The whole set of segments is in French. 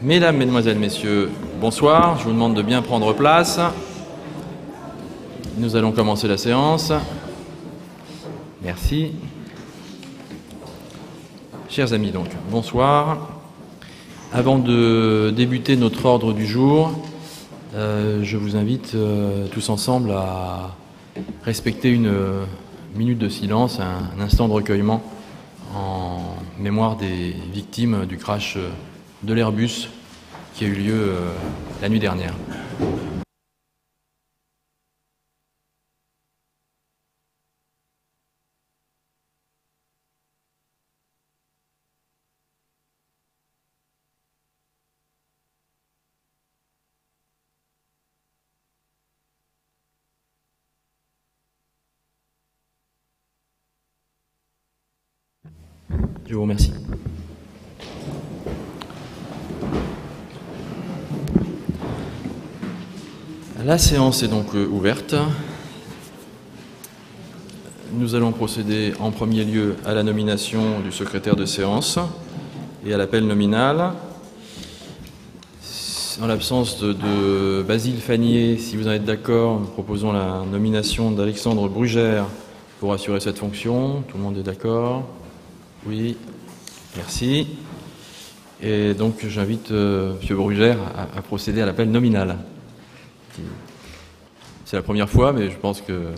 Mesdames, Mesdemoiselles, Messieurs, bonsoir. Je vous demande de bien prendre place. Nous allons commencer la séance. Merci. Chers amis, donc, bonsoir. Avant de débuter notre ordre du jour, je vous invite tous ensemble à respecter une minute de silence, un instant de recueillement en mémoire des victimes du crash de l'Airbus qui a eu lieu la nuit dernière. Je vous remercie. La séance est donc ouverte. Nous allons procéder en premier lieu à la nomination du secrétaire de séance et à l'appel nominal. En l'absence de Basile Fagnier, si vous en êtes d'accord, nous proposons la nomination d'Alexandre Brugère pour assurer cette fonction. Tout le monde est d'accord? Oui, merci. Et donc j'invite M. Brugère à procéder à l'appel nominal. C'est la première fois, mais je pense que...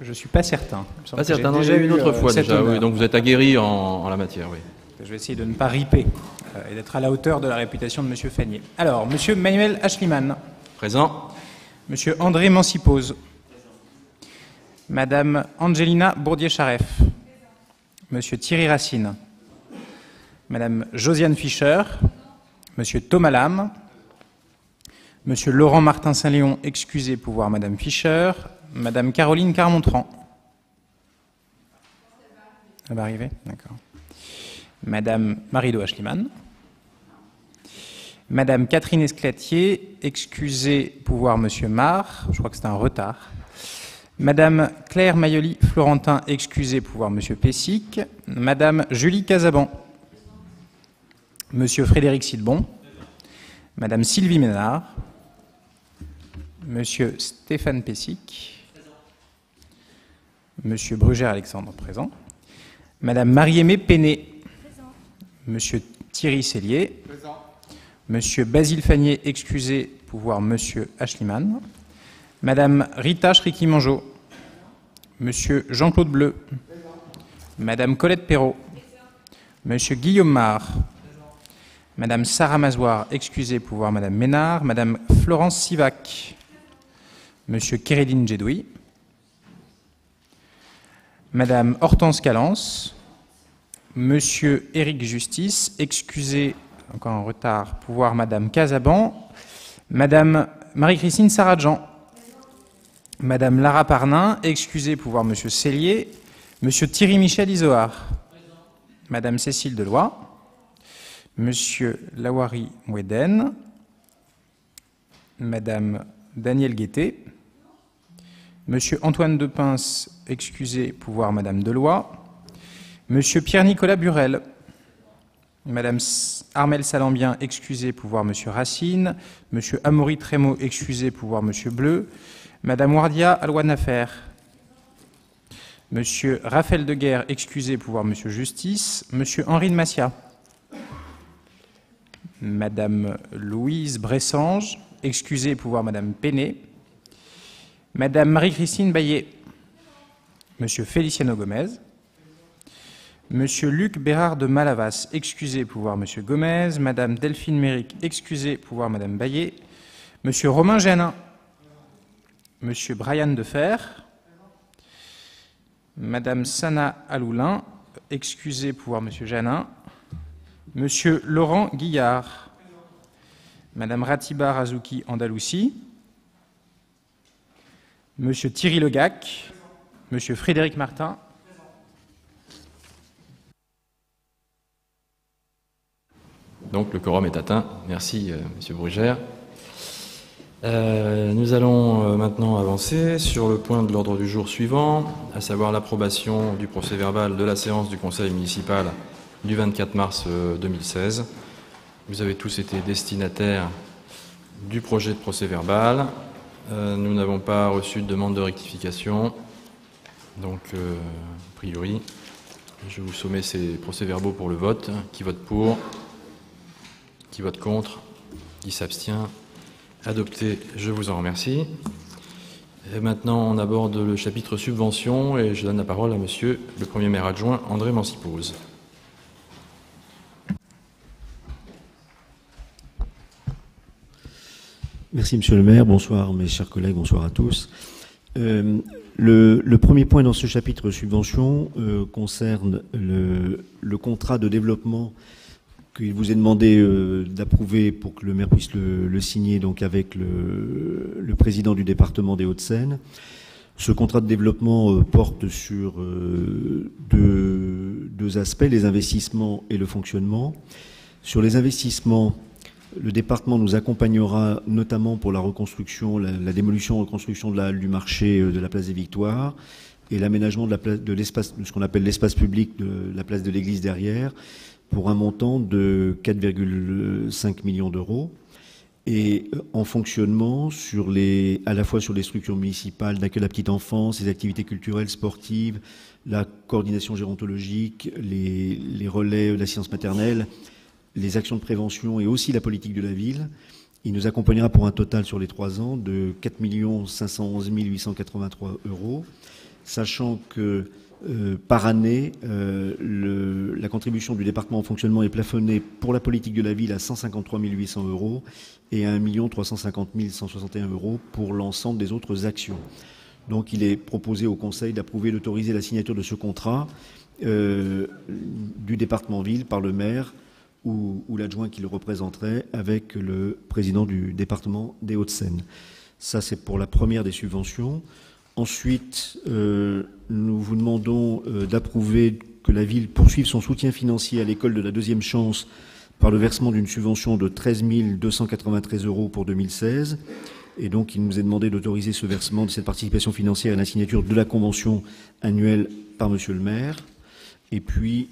Je ne suis pas certain. Pas certain, déjà eu une autre fois déjà, oui, donc vous êtes aguerri en la matière, oui. Je vais essayer de ne pas riper et d'être à la hauteur de la réputation de M. Fagnier. Alors, M. Manuel Ashliman. Présent. M. André Mancipose. Madame Angelina Bourdier-Charef. M. Thierry Racine. Madame Josiane Fischer. M. Thomas Lam. Monsieur Laurent Martin-Saint-Léon, excusé pour voir Madame Fischer. Madame Caroline Carmontran. Elle va arriver? D'accord. Madame Marie-Do Ashliman. Madame Catherine Esclatier, excusée pour voir Monsieur Marr. Je crois que c'est un retard. Madame Claire Mayoli-Florentin, excusée pour voir Monsieur Pessic. Madame Julie Casaban. Monsieur Frédéric Sidbon. Madame Sylvie Ménard. Monsieur Stéphane Pessic. Monsieur Brugère Alexandre, présent. Madame Marie-Aimée Péné. Monsieur Thierry Sellier. Présent. Monsieur Basile Fagnier, excusé pour voir Monsieur Ashliman. Madame Rita Shriki-Mangeot. Monsieur Jean-Claude Bleu. Présent. Madame Colette Perrault. Monsieur Guillaume Marr. Madame Sarah Mazoir, excusée pour voir Madame Ménard. Madame Florence Sivac. Monsieur Kéredine Djedoui. Madame Hortense Calance. Monsieur Éric Justice, excusé, encore en retard, pour voir Madame Casaban. Madame Marie-Christine Saradjan. Madame Lara Parnin, excusée pour voir Monsieur Sellier. Monsieur Thierry Michel Isoard. Madame Cécile Deloy. Monsieur Lawari Moueden, Madame Danielle Guettet, Monsieur Antoine Depince, excusé pour voir Madame Deloy, Monsieur Pierre-Nicolas Burel, Madame Armelle Salambien, excusé pour voir Monsieur Racine, Monsieur Amaury Trémaud, excusé pour voir Monsieur Bleu, Madame Wardia Alouanafer, Monsieur Raphaël Deguerre, excusé pour voir Monsieur Justice, Monsieur Henri de Massia. Madame Louise Bressange, excusée pour voir Madame Péné. Madame Marie-Christine Baillet. Monsieur Feliciano Gomez. Monsieur Luc Bérard de Malavas, excusé pour voir Monsieur Gomez. Madame Delphine Méric, excusée pour voir Madame Baillet. Monsieur Romain Génin. Monsieur Brian Defer. Madame Sana Aloulin, excusée pour voir Monsieur Janin. Monsieur Laurent Guillard. Madame Ratiba Razouki Andalousie. Monsieur Thierry Legac. Monsieur Frédéric Martin. Donc le quorum est atteint. Merci, Monsieur Brugère. Nous allons maintenant avancer sur le point de l'ordre du jour suivant, à savoir l'approbation du procès-verbal de la séance du Conseil municipal du 24 mars 2016. Vous avez tous été destinataires du projet de procès-verbal. Nous n'avons pas reçu de demande de rectification. Donc, a priori, je vous soumets ces procès-verbaux pour le vote. Qui vote pour? Qui vote contre? Qui s'abstient? Adopté, je vous en remercie. Et maintenant, on aborde le chapitre subvention et je donne la parole à monsieur le Premier maire adjoint, André Mancipose. Merci monsieur le maire, bonsoir mes chers collègues, bonsoir à tous. Le premier point dans ce chapitre subvention concerne le contrat de développement qu'il vous est demandé d'approuver pour que le maire puisse le signer donc avec le président du département des Hauts-de-Seine. Ce contrat de développement porte sur deux aspects, les investissements et le fonctionnement. Sur les investissements, le département nous accompagnera notamment pour la reconstruction, la démolition et reconstruction de la halle du marché de la place des Victoires et l'aménagement de l'espace, de ce qu'on appelle l'espace public de la place de l'église derrière, pour un montant de 4,5 millions d'euros. Et en fonctionnement, à la fois sur les structures municipales d'accueil à la petite enfance, les activités culturelles, sportives, la coordination gérontologique, les relais d'assistance maternelle, les actions de prévention et aussi la politique de la ville. Il nous accompagnera pour un total sur les 3 ans de 4 511 883 euros, sachant que par année, la contribution du département en fonctionnement est plafonnée pour la politique de la ville à 153 800 euros et à 1 350 161 euros pour l'ensemble des autres actions. Donc il est proposé au Conseil d'approuver, d'autoriser la signature de ce contrat du département ville par le maire ou l'adjoint qui le représenterait avec le président du département des Hauts-de-Seine. Ça, c'est pour la première des subventions. Ensuite, nous vous demandons d'approuver que la ville poursuive son soutien financier à l'école de la deuxième chance par le versement d'une subvention de 13 293 euros pour 2016. Et donc, il nous est demandé d'autoriser ce versement de cette participation financière à la signature de la convention annuelle par monsieur le maire. Et puis,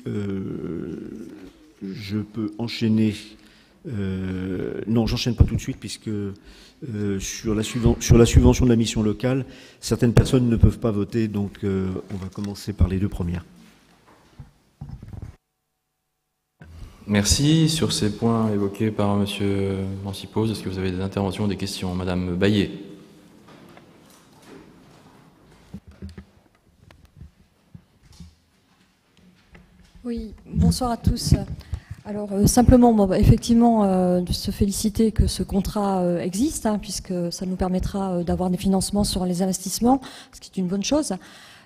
je peux enchaîner. Non, j'enchaîne pas tout de suite puisque sur la subvention de la mission locale, certaines personnes ne peuvent pas voter, donc on va commencer par les deux premières. Merci. Sur ces points évoqués par M. Mancipose, est-ce que vous avez des interventions, des questions? Madame Baillet. Oui, bonsoir à tous. Alors simplement, effectivement, se féliciter que ce contrat existe, puisque ça nous permettra d'avoir des financements sur les investissements, ce qui est une bonne chose.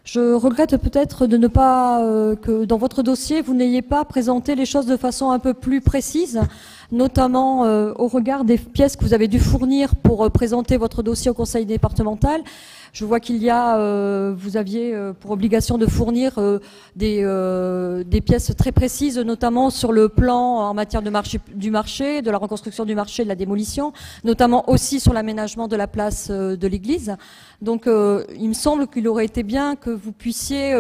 Je regrette peut-être de ne pas, que dans votre dossier, vous n'ayez pas présenté les choses de façon un peu plus précise, notamment au regard des pièces que vous avez dû fournir pour présenter votre dossier au conseil départemental. Je vois qu'il y a, vous aviez pour obligation de fournir des pièces très précises, notamment sur le plan en matière du marché, de la reconstruction du marché, de la démolition, notamment aussi sur l'aménagement de la place de l'église. Donc il me semble qu'il aurait été bien que vous puissiez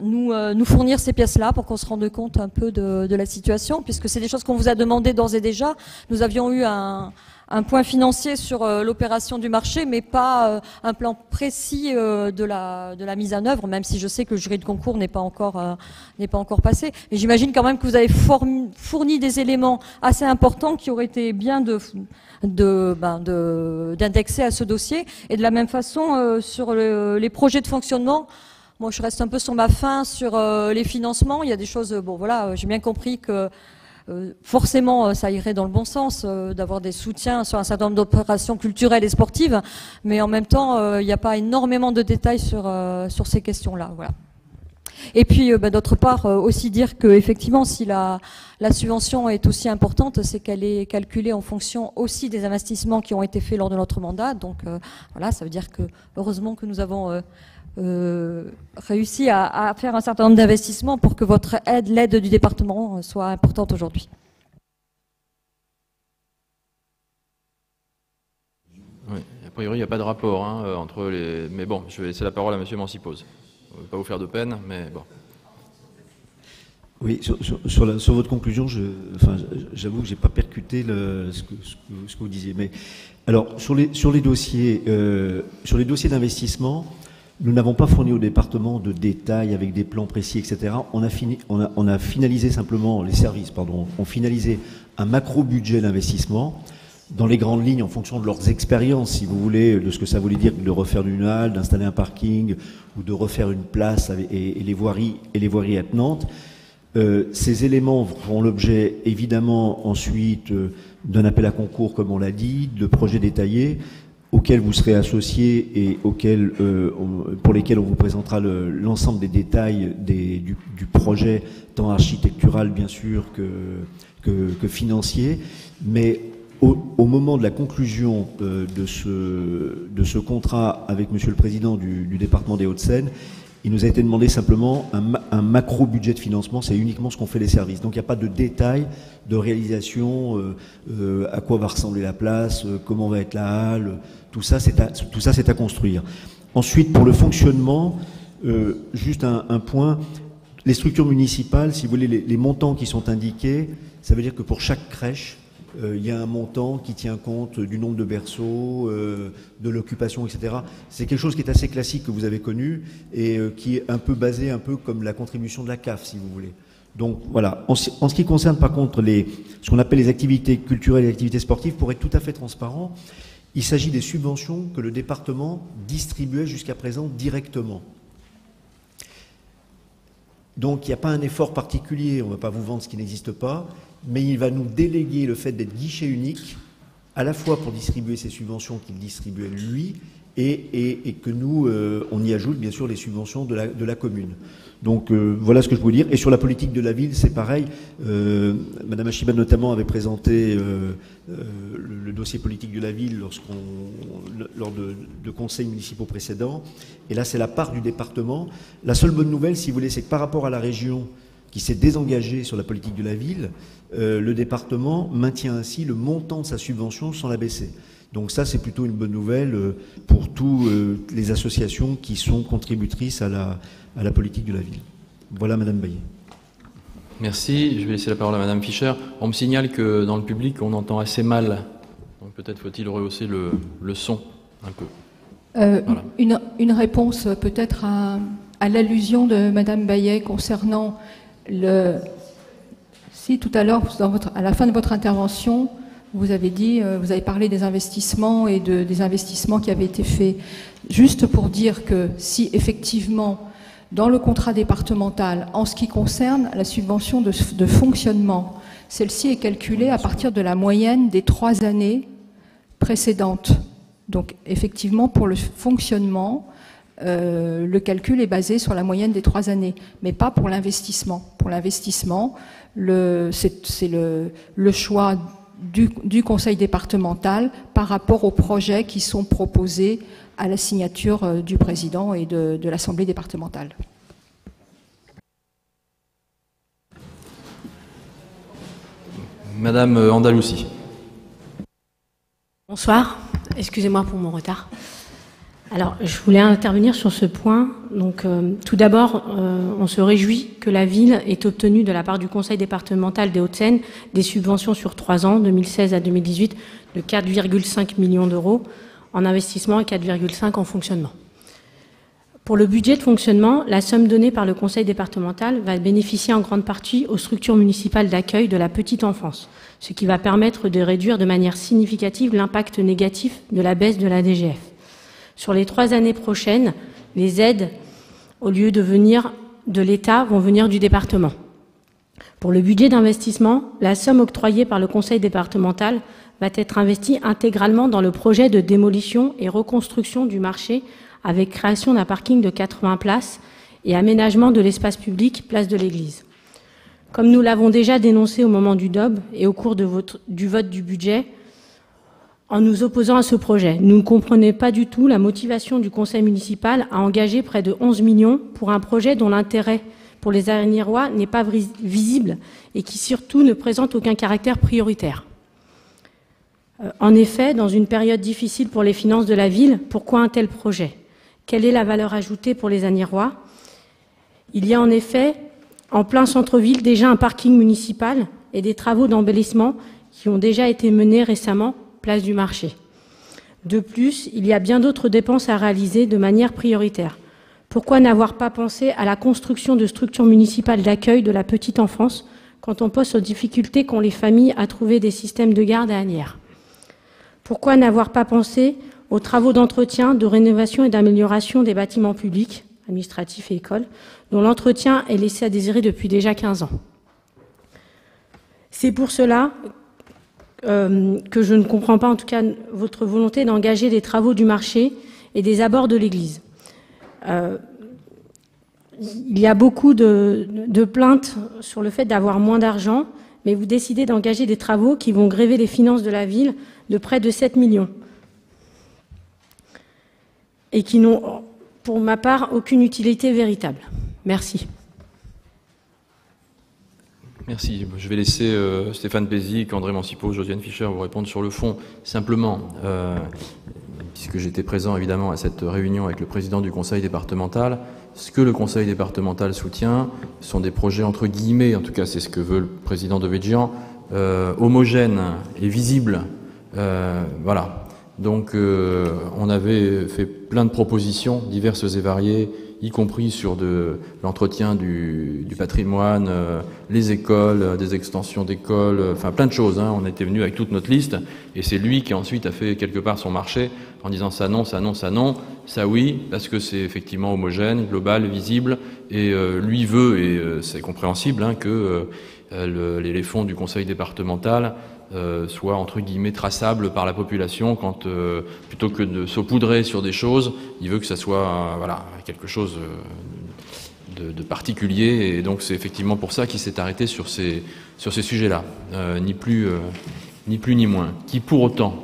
nous fournir ces pièces-là pour qu'on se rende compte un peu de la situation, puisque c'est des choses qu'on vous a demandé d'ores et déjà. Nous avions eu un point financier sur l'opération du marché, mais pas un plan précis de la mise en œuvre, même si je sais que le jury de concours n'est pas encore passé. Mais j'imagine quand même que vous avez fourni des éléments assez importants qui auraient été bien d'indexer à ce dossier. Et de la même façon, sur les projets de fonctionnement, moi je reste un peu sur ma faim sur les financements. Il y a des choses, bon voilà, j'ai bien compris que forcément, ça irait dans le bon sens d'avoir des soutiens sur un certain nombre d'opérations culturelles et sportives, mais en même temps, il n'y a pas énormément de détails sur ces questions-là. Voilà. Et puis, d'autre part, aussi dire que effectivement, si la subvention est aussi importante, c'est qu'elle est calculée en fonction aussi des investissements qui ont été faits lors de notre mandat. Donc, voilà, ça veut dire que heureusement que nous avons réussi à faire un certain nombre d'investissements pour que votre l'aide du département soit importante aujourd'hui. priori, il n'y a pas de rapport entre les... Mais bon, je vais laisser la parole à M. Mancipose. Je ne vais pas vous faire de peine, mais bon. Oui, sur votre conclusion, j'avoue que je n'ai pas percuté ce que vous disiez. Mais alors, sur les dossiers d'investissement, nous n'avons pas fourni au département de détails avec des plans précis, etc. On a finalisé simplement, les services, ont finalisé un macro-budget d'investissement dans les grandes lignes en fonction de leurs expériences, si vous voulez, de ce que ça voulait dire de refaire une halle, d'installer un parking ou de refaire une place et les voiries attenantes. Ces éléments feront l'objet évidemment ensuite d'un appel à concours, comme on l'a dit, de projets détaillés auxquels vous serez associés et pour lesquels on vous présentera l'ensemble des détails du projet, tant architectural bien sûr que financier. Mais au moment de la conclusion de ce contrat avec Monsieur le Président du département des Hauts-de-Seine, il nous a été demandé simplement un macro-budget de financement, c'est uniquement ce qu'ont fait les services. Donc il n'y a pas de détails de réalisation, à quoi va ressembler la place, comment va être la halle, tout ça c'est à construire. Ensuite, pour le fonctionnement, juste un point, les structures municipales, si vous voulez, les montants qui sont indiqués, ça veut dire que pour chaque crèche, il y a un montant qui tient compte du nombre de berceaux, de l'occupation, etc. C'est quelque chose qui est assez classique que vous avez connu et qui est un peu basé, un peu comme la contribution de la CAF, si vous voulez. Donc voilà. En ce qui concerne par contre ce qu'on appelle les activités culturelles et les activités sportives, pour être tout à fait transparent, il s'agit des subventions que le département distribuait jusqu'à présent directement. Donc il n'y a pas un effort particulier, on ne va pas vous vendre ce qui n'existe pas, mais il va nous déléguer le fait d'être guichet unique, à la fois pour distribuer ces subventions qu'il distribuait lui, et que nous, on y ajoute bien sûr les subventions de la commune. Donc voilà ce que je peux vous dire. Et sur la politique de la ville, c'est pareil. Madame Achiban notamment avait présenté le dossier politique de la ville lors de conseils municipaux précédents. Et là, c'est la part du département. La seule bonne nouvelle, si vous voulez, c'est que par rapport à la région qui s'est désengagée sur la politique de la ville, le département maintient ainsi le montant de sa subvention sans la baisser. Donc ça, c'est plutôt une bonne nouvelle pour toutes les associations qui sont contributrices à la politique de la ville. Voilà, Madame Baillet. Merci. Je vais laisser la parole à Madame Fischer. On me signale que dans le public, on entend assez mal. Donc peut-être faut-il rehausser le son un peu. Voilà. Une réponse peut-être à l'allusion de Madame Baillet concernant Si tout à l'heure, à la fin de votre intervention, vous avez parlé des investissements et des investissements qui avaient été faits. Juste pour dire que si effectivement, dans le contrat départemental, en ce qui concerne la subvention de fonctionnement, celle-ci est calculée à partir de la moyenne des 3 années précédentes. Donc effectivement, pour le fonctionnement, le calcul est basé sur la moyenne des 3 années, mais pas pour l'investissement. Pour l'investissement, c'est le choix du conseil départemental par rapport aux projets qui sont proposés à la signature du président et de l'Assemblée départementale. Madame Andalouci. Bonsoir, excusez-moi pour mon retard. Alors, je voulais intervenir sur ce point. Donc, tout d'abord, on se réjouit que la ville ait obtenu de la part du Conseil départemental des Hauts-de-Seine des subventions sur 3 ans, 2016 à 2018, de 4,5 millions d'euros en investissement et 4,5 en fonctionnement. Pour le budget de fonctionnement, la somme donnée par le Conseil départemental va bénéficier en grande partie aux structures municipales d'accueil de la petite enfance, ce qui va permettre de réduire de manière significative l'impact négatif de la baisse de la DGF. Sur les 3 années prochaines, les aides, au lieu de venir de l'État, vont venir du département. Pour le budget d'investissement, la somme octroyée par le Conseil départemental va être investie intégralement dans le projet de démolition et reconstruction du marché avec création d'un parking de 80 places et aménagement de l'espace public, place de l'église. Comme nous l'avons déjà dénoncé au moment du DOB et au cours du vote du budget, en nous opposant à ce projet, nous ne comprenons pas du tout la motivation du conseil municipal à engager près de 11 millions pour un projet dont l'intérêt pour les Alignérois n'est pas visible et qui surtout ne présente aucun caractère prioritaire. En effet, dans une période difficile pour les finances de la ville, pourquoi un tel projet? Quelle est la valeur ajoutée pour les Agnérois? Il y a en effet, en plein centre-ville, déjà un parking municipal et des travaux d'embellissement qui ont déjà été menés récemment, place du marché. De plus, il y a bien d'autres dépenses à réaliser de manière prioritaire. Pourquoi n'avoir pas pensé à la construction de structures municipales d'accueil de la petite enfance quand on pense aux difficultés qu'ont les familles à trouver des systèmes de garde à Asnières? Pourquoi n'avoir pas pensé aux travaux d'entretien, de rénovation et d'amélioration des bâtiments publics, administratifs et écoles, dont l'entretien est laissé à désirer depuis déjà 15 ans? C'est pour cela que je ne comprends pas, en tout cas, votre volonté d'engager des travaux du marché et des abords de l'église. Il y a beaucoup de plaintes sur le fait d'avoir moins d'argent, mais vous décidez d'engager des travaux qui vont gréver les finances de la ville de près de 7 millions et qui n'ont, pour ma part, aucune utilité véritable. Merci. Merci. Je vais laisser Stéphane Pézic, André Mancipo, Josiane Fischer vous répondre sur le fond. Simplement, puisque j'étais présent évidemment à cette réunion avec le président du conseil départemental, ce que le conseil départemental soutient sont des projets entre guillemets, en tout cas c'est ce que veut le président Devedjian, homogènes et visibles. Voilà. Donc on avait fait plein de propositions diverses et variées, y compris sur de l'entretien du patrimoine, les écoles, des extensions d'écoles, enfin plein de choses. Hein. On était venu avec toute notre liste, et c'est lui qui ensuite a fait quelque part son marché en disant ça non, ça non, ça non, ça oui, parce que c'est effectivement homogène, global, visible, et lui veut, et c'est compréhensible, hein, que les fonds du conseil départemental soit entre guillemets traçable par la population quand plutôt que de saupoudrer sur des choses, il veut que ça soit voilà, quelque chose de particulier, et donc c'est effectivement pour ça qu'il s'est arrêté sur ces sujets-là, ni plus ni moins, qui pour autant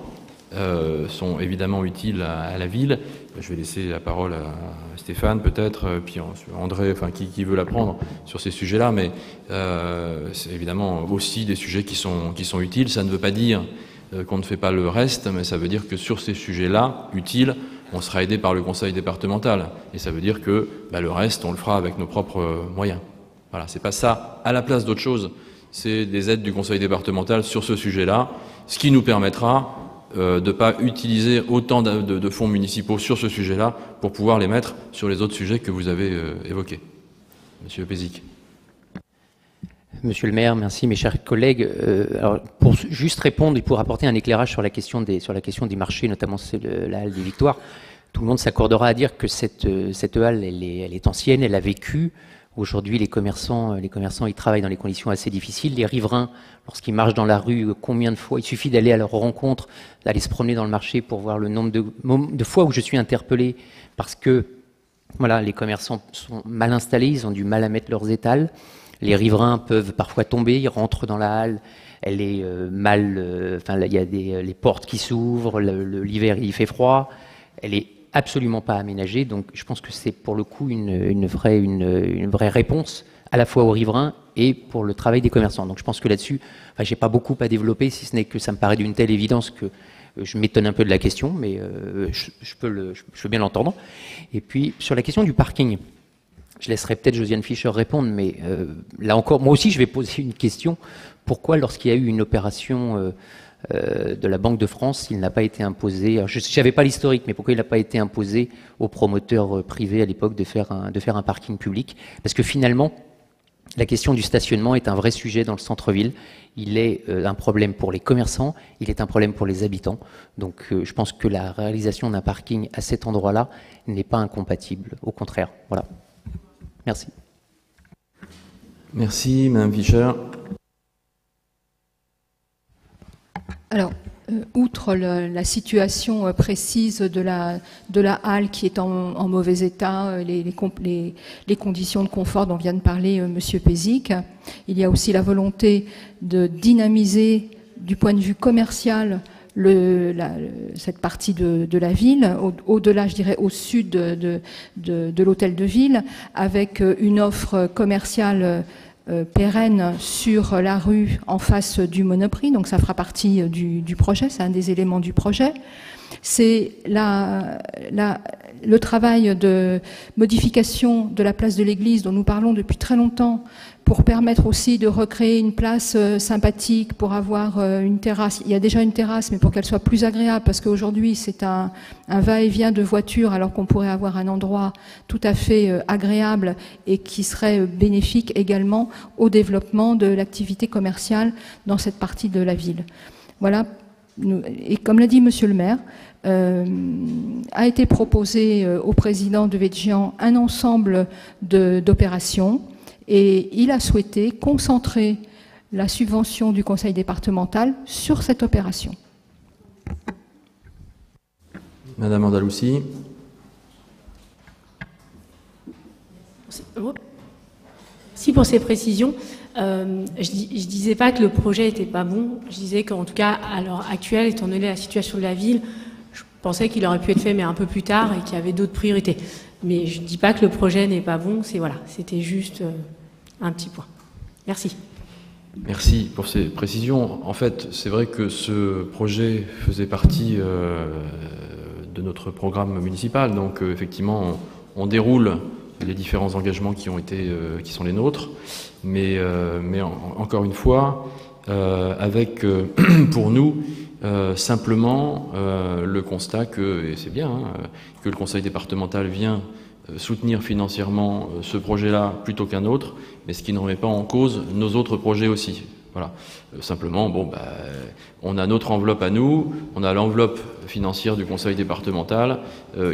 sont évidemment utiles à la ville. Je vais laisser la parole à Stéphane peut-être, puis André, enfin qui veut la prendre sur ces sujets-là, mais c'est évidemment aussi des sujets qui sont utiles. Ça ne veut pas dire qu'on ne fait pas le reste, mais ça veut dire que sur ces sujets-là, utiles, on sera aidé par le conseil départemental. Et ça veut dire que le reste, on le fera avec nos propres moyens. Voilà, c'est pas ça à la place d'autre chose, c'est des aides du conseil départemental sur ce sujet-là, ce qui nous permettra de ne pas utiliser autant de fonds municipaux sur ce sujet-là pour pouvoir les mettre sur les autres sujets que vous avez évoqués. Monsieur Pézic. Monsieur le maire, merci mes chers collègues. Alors, pour juste répondre et pour apporter un éclairage sur la question des marchés, notamment la halle des Victoires, tout le monde s'accordera à dire que cette halle, elle est ancienne, elle a vécu. Aujourd'hui, les commerçants y travaillent dans des conditions assez difficiles. Les riverains, lorsqu'ils marchent dans la rue, combien de fois, il suffit d'aller à leur rencontre, d'aller se promener dans le marché pour voir le nombre de fois où je suis interpellé parce que voilà, les commerçants sont mal installés, ils ont du mal à mettre leurs étals. Les riverains peuvent parfois tomber, ils rentrent dans la halle, elle est il y a les portes qui s'ouvrent, l'hiver il fait froid, elle est absolument pas aménagée, donc je pense que c'est pour le coup une vraie réponse à la fois aux riverains et pour le travail des commerçants. Donc je pense que là-dessus, j'ai pas beaucoup à développer, si ce n'est que ça me paraît d'une telle évidence que je m'étonne un peu de la question, mais je veux bien l'entendre. Et puis sur la question du parking, je laisserai peut-être Josiane Fischer répondre, mais là encore, moi aussi je vais poser une question. Pourquoi lorsqu'il y a eu une opération de la Banque de France, il n'a pas été imposé, je n'avais pas l'historique, mais pourquoi il n'a pas été imposé aux promoteurs privés à l'époque de faire un parking public? Parce que finalement, la question du stationnement est un vrai sujet dans le centre-ville. Il est un problème pour les commerçants, il est un problème pour les habitants. Donc je pense que la réalisation d'un parking à cet endroit-là n'est pas incompatible, au contraire. Voilà. Merci. Merci, Madame Fischer. Alors, outre la situation précise de la halle qui est en mauvais état, les conditions de confort dont vient de parler Monsieur Pézic, il y a aussi la volonté de dynamiser du point de vue commercial cette partie de la ville, au-delà, je dirais, au sud de l'hôtel de ville, avec une offre commerciale pérenne sur la rue en face du Monoprix, donc ça fera partie du projet, c'est un des éléments du projet. C'est le travail de modification de la place de l'église dont nous parlons depuis très longtemps pour permettre aussi de recréer une place sympathique, pour avoir une terrasse. Il y a déjà une terrasse, mais pour qu'elle soit plus agréable, parce qu'aujourd'hui c'est un va-et-vient de voitures, alors qu'on pourrait avoir un endroit tout à fait agréable et qui serait bénéfique également au développement de l'activité commerciale dans cette partie de la ville. Voilà. Et comme l'a dit Monsieur le maire, a été proposé au président de Védjian un ensemble d'opérations et il a souhaité concentrer la subvention du conseil départemental sur cette opération. Madame Andalousi. Merci pour ces précisions. Je disais pas que le projet était pas bon, je disais qu'en tout cas, à l'heure actuelle, étant donné la situation de la ville, je pensais qu'il aurait pu être fait, mais un peu plus tard, et qu'il y avait d'autres priorités. Mais je dis pas que le projet n'est pas bon, c'était juste un petit point. Merci. Merci pour ces précisions. En fait, c'est vrai que ce projet faisait partie de notre programme municipal, donc effectivement, on déroule les différents engagements qui sont les nôtres, mais encore une fois, avec pour nous simplement le constat que, et c'est bien, que le conseil départemental vient soutenir financièrement ce projet-là plutôt qu'un autre, mais ce qui ne remet pas en cause nos autres projets aussi. Voilà. Simplement, on a notre enveloppe à nous, on a l'enveloppe financière du conseil départemental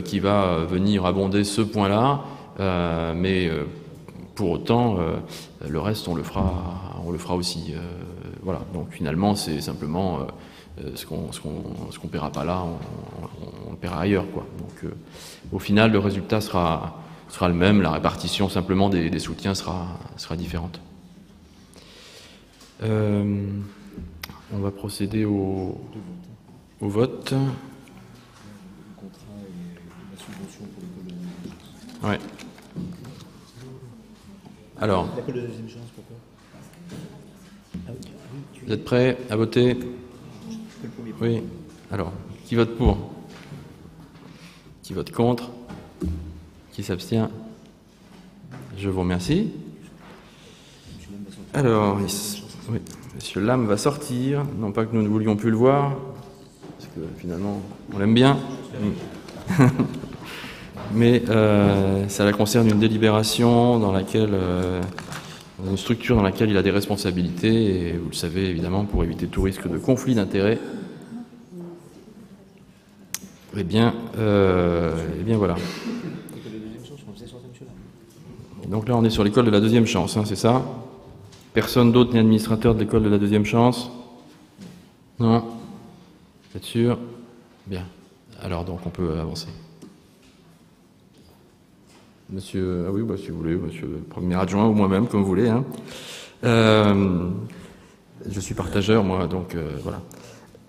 qui va venir abonder ce point-là. Mais pour autant, le reste, on le fera aussi. Voilà. Donc finalement, c'est simplement ce qu'on paiera pas là, on le paiera ailleurs, quoi. Donc au final, le résultat sera le même. La répartition simplement des soutiens sera différente. On va procéder au vote. Ouais. Alors, vous êtes prêts à voter? Oui. Alors, qui vote pour? Qui vote contre? Qui s'abstient? Je vous remercie. Alors, oui, Monsieur Lame va sortir. Non pas que nous ne voulions plus le voir, parce que finalement, on l'aime bien. Mais ça concerne une délibération dans laquelle, dans une structure dans laquelle il a des responsabilités, et vous le savez évidemment, pour éviter tout risque de conflit d'intérêts. Eh bien voilà. Donc là, on est sur l'école de la deuxième chance, hein, c'est ça? Personne d'autre n'est administrateur de l'école de la deuxième chance? Non? Vous êtes sûr? Bien. Alors donc, on peut avancer. Monsieur, ah oui, si vous voulez, monsieur le premier adjoint ou moi-même, comme vous voulez. Hein. Je suis partageur, moi, donc voilà.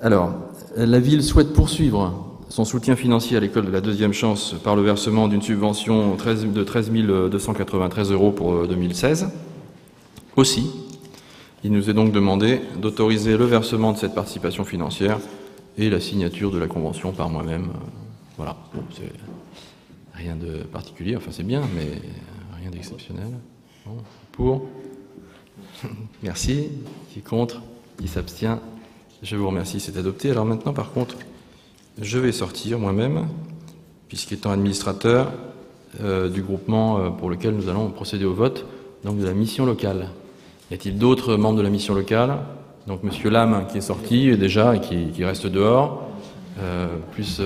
Alors, la ville souhaite poursuivre son soutien financier à l'école de la deuxième chance par le versement d'une subvention de 13 293 € pour 2016. Aussi, il nous est donc demandé d'autoriser le versement de cette participation financière et la signature de la convention par moi-même. Voilà, bon, c'est rien de particulier, enfin c'est bien, mais rien d'exceptionnel. Bon, pour? Merci. Qui est contre? Qui s'abstient? Je vous remercie, c'est adopté. Alors maintenant, par contre, je vais sortir moi-même, puisqu'étant administrateur du groupement pour lequel nous allons procéder au vote, donc de la mission locale. Y a-t-il d'autres membres de la mission locale? Donc Monsieur Lame qui est sorti déjà et qui reste dehors, plus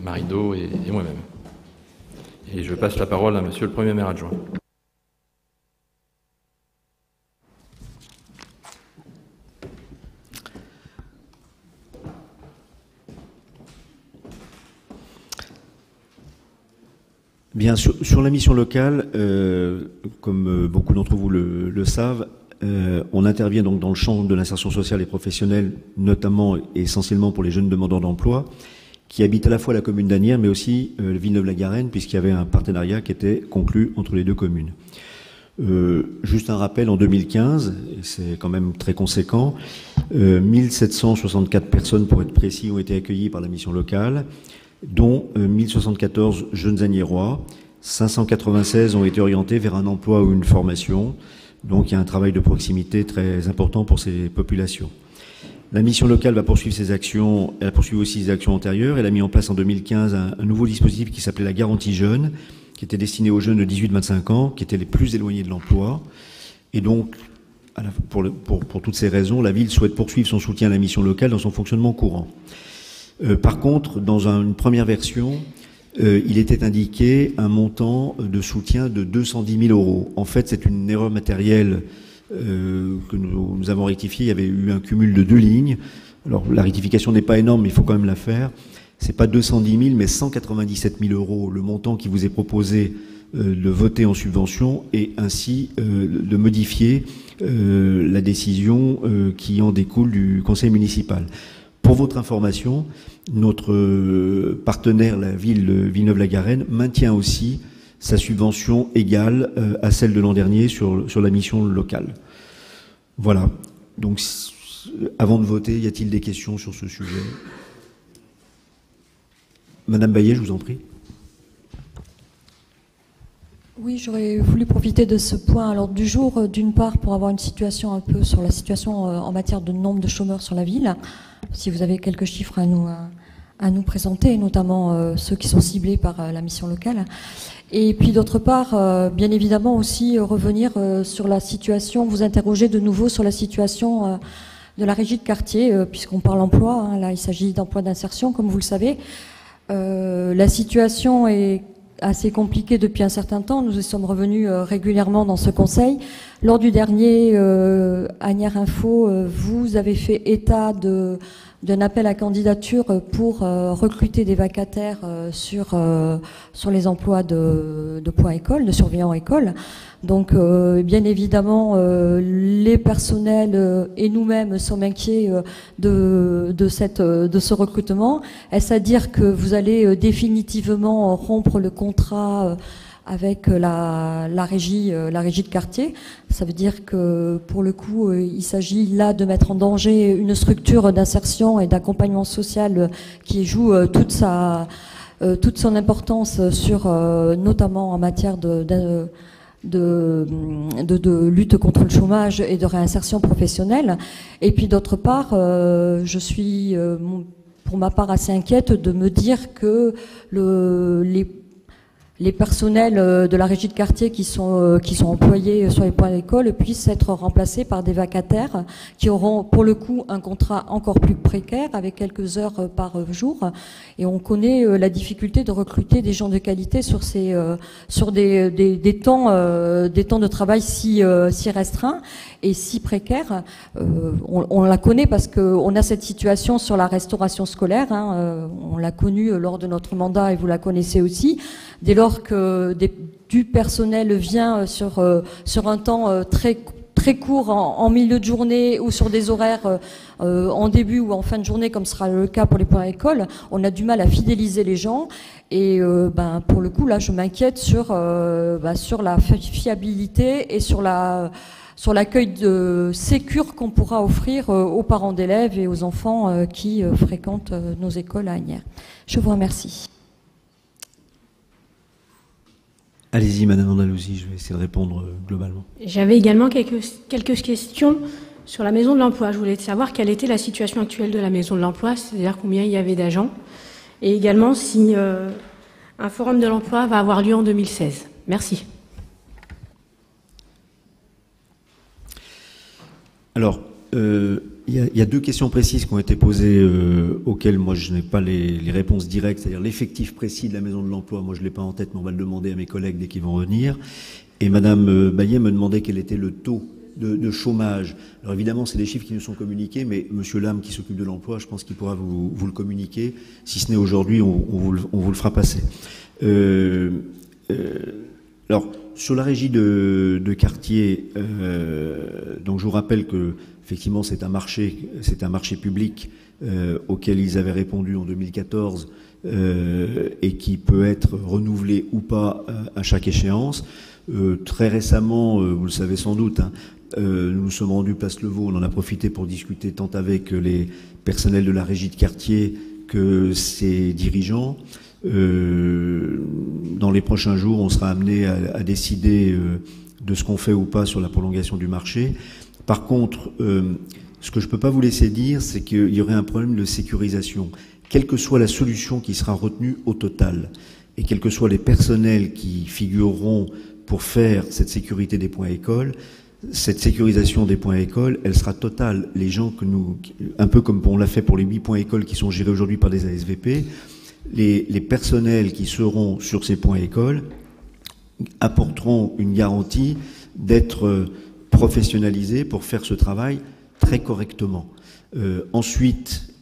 Marido et moi-même. Et je passe la parole à Monsieur le Premier maire adjoint. Bien, sur la mission locale, comme beaucoup d'entre vous le savent, on intervient donc dans le champ de l'insertion sociale et professionnelle, notamment et essentiellement pour les jeunes demandeurs d'emploi, qui habitent à la fois la commune d'Asnières, mais aussi Villeneuve-la-Garenne, puisqu'il y avait un partenariat qui était conclu entre les deux communes. Juste un rappel, en 2015, et c'est quand même très conséquent, 1764 personnes, pour être précis, ont été accueillies par la mission locale, dont 1074 jeunes Agnérois. 596 ont été orientés vers un emploi ou une formation. Donc il y a un travail de proximité très important pour ces populations. La mission locale va poursuivre ses actions, elle a poursuivi aussi ses actions antérieures. Elle a mis en place en 2015 un nouveau dispositif qui s'appelait la garantie jeune, qui était destiné aux jeunes de 18-25 ans, qui étaient les plus éloignés de l'emploi. Et donc, pour toutes ces raisons, la ville souhaite poursuivre son soutien à la mission locale dans son fonctionnement courant. Par contre, dans une première version, il était indiqué un montant de soutien de 210 000 euros. En fait, c'est une erreur matérielle que nous avons rectifiée. Il y avait eu un cumul de 2 lignes. Alors, la rectification n'est pas énorme, mais il faut quand même la faire. C'est pas 210 000, mais 197 000 euros, le montant qui vous est proposé de voter en subvention, et ainsi de modifier la décision qui en découle du conseil municipal. Pour votre information, notre partenaire, la ville de Villeneuve-la-Garenne, maintient aussi sa subvention égale à celle de l'an dernier sur la mission locale. Voilà. Donc, avant de voter, y a-t-il des questions sur ce sujet ? Madame Baillet, je vous en prie. Oui, j'aurais voulu profiter de ce point à l'ordre du jour, d'une part pour avoir une situation un peu sur la situation en matière de nombre de chômeurs sur la ville, si vous avez quelques chiffres à nous présenter, notamment ceux qui sont ciblés par la mission locale. Et puis d'autre part, bien évidemment aussi revenir sur la situation, vous interroger de nouveau sur la situation de la régie de quartier, puisqu'on parle emploi, hein, là il s'agit d'emploi d'insertion, comme vous le savez. La situation est assez compliquée depuis un certain temps. Nous y sommes revenus régulièrement dans ce conseil. Lors du dernier Agnières Info, vous avez fait état d'un appel à candidature pour recruter des vacataires sur les emplois de point école, de surveillant école. Donc, bien évidemment, les personnels et nous-mêmes sommes inquiets de ce recrutement. Est-ce à dire que vous allez définitivement rompre le contrat avec la régie de quartier? Ça veut dire que, pour le coup, il s'agit là de mettre en danger une structure d'insertion et d'accompagnement social qui joue toute son importance sur, notamment en matière de lutte contre le chômage et de réinsertion professionnelle. Et puis d'autre part, je suis pour ma part assez inquiète de me dire que les personnels de la régie de quartier qui sont employés sur les points d'école puissent être remplacés par des vacataires qui auront pour le coup un contrat encore plus précaire avec quelques heures par jour. Et on connaît la difficulté de recruter des gens de qualité sur des temps de travail si restreints et si précaires. On la connaît parce qu'on a cette situation sur la restauration scolaire. Hein, on l'a connue lors de notre mandat et vous la connaissez aussi. Dès lors que du personnel vient sur un temps très court en milieu de journée ou sur des horaires en début ou en fin de journée, comme sera le cas pour les points d'école, on a du mal à fidéliser les gens. Et pour le coup, là, je m'inquiète sur la fiabilité et sur l'accueil de sécure qu'on pourra offrir aux parents d'élèves et aux enfants qui fréquentent nos écoles à Agnières. Je vous remercie. Allez-y, Madame Andalousie, je vais essayer de répondre globalement. J'avais également quelques questions sur la maison de l'emploi. Je voulais savoir quelle était la situation actuelle de la maison de l'emploi, c'est-à-dire combien il y avait d'agents, et également si un forum de l'emploi va avoir lieu en 2016. Merci. Alors, il y a deux questions précises qui ont été posées auxquelles moi je n'ai pas les réponses directes, c'est-à-dire l'effectif précis de la maison de l'emploi. Moi je ne l'ai pas en tête, mais on va le demander à mes collègues dès qu'ils vont revenir. Et Madame Baillet me demandait quel était le taux de chômage. Alors évidemment, c'est des chiffres qui nous sont communiqués, mais Monsieur Lame, qui s'occupe de l'emploi, je pense qu'il pourra vous le communiquer. Si ce n'est aujourd'hui, on vous le fera passer. Alors, sur la régie de quartier, donc je vous rappelle que effectivement c'est un marché public auquel ils avaient répondu en 2014 et qui peut être renouvelé ou pas à chaque échéance. Très récemment, vous le savez sans doute, hein, nous nous sommes rendus place Levaux, on en a profité pour discuter tant avec les personnels de la régie de quartier que ses dirigeants. Dans les prochains jours, on sera amené à décider de ce qu'on fait ou pas sur la prolongation du marché. Par contre, ce que je ne peux pas vous laisser dire, c'est qu'il y aurait un problème de sécurisation. Quelle que soit la solution qui sera retenue au total, et quels que soient les personnels qui figureront pour faire cette sécurité des points écoles, cette sécurisation des points écoles, elle sera totale. Les gens que nous, un peu comme on l'a fait pour les 8 points écoles qui sont gérés aujourd'hui par des ASVP, les personnels qui seront sur ces points écoles apporteront une garantie d'être professionnalisés pour faire ce travail très correctement. Ensuite,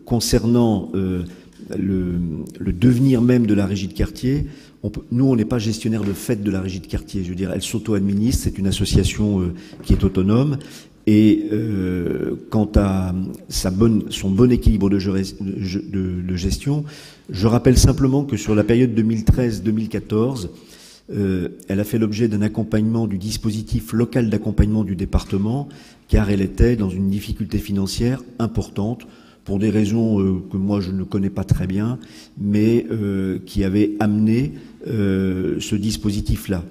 concernant le devenir même de la régie de quartier, nous, on n'est pas gestionnaire de fait de la régie de quartier. Je veux dire, elle s'auto-administre, c'est une association qui est autonome. Et quant à son bon équilibre de gestion, je rappelle simplement que sur la période 2013-2014, elle a fait l'objet d'un accompagnement du dispositif local d'accompagnement du département, car elle était dans une difficulté financière importante, pour des raisons que moi je ne connais pas très bien, mais qui avaient amené ce dispositif-là.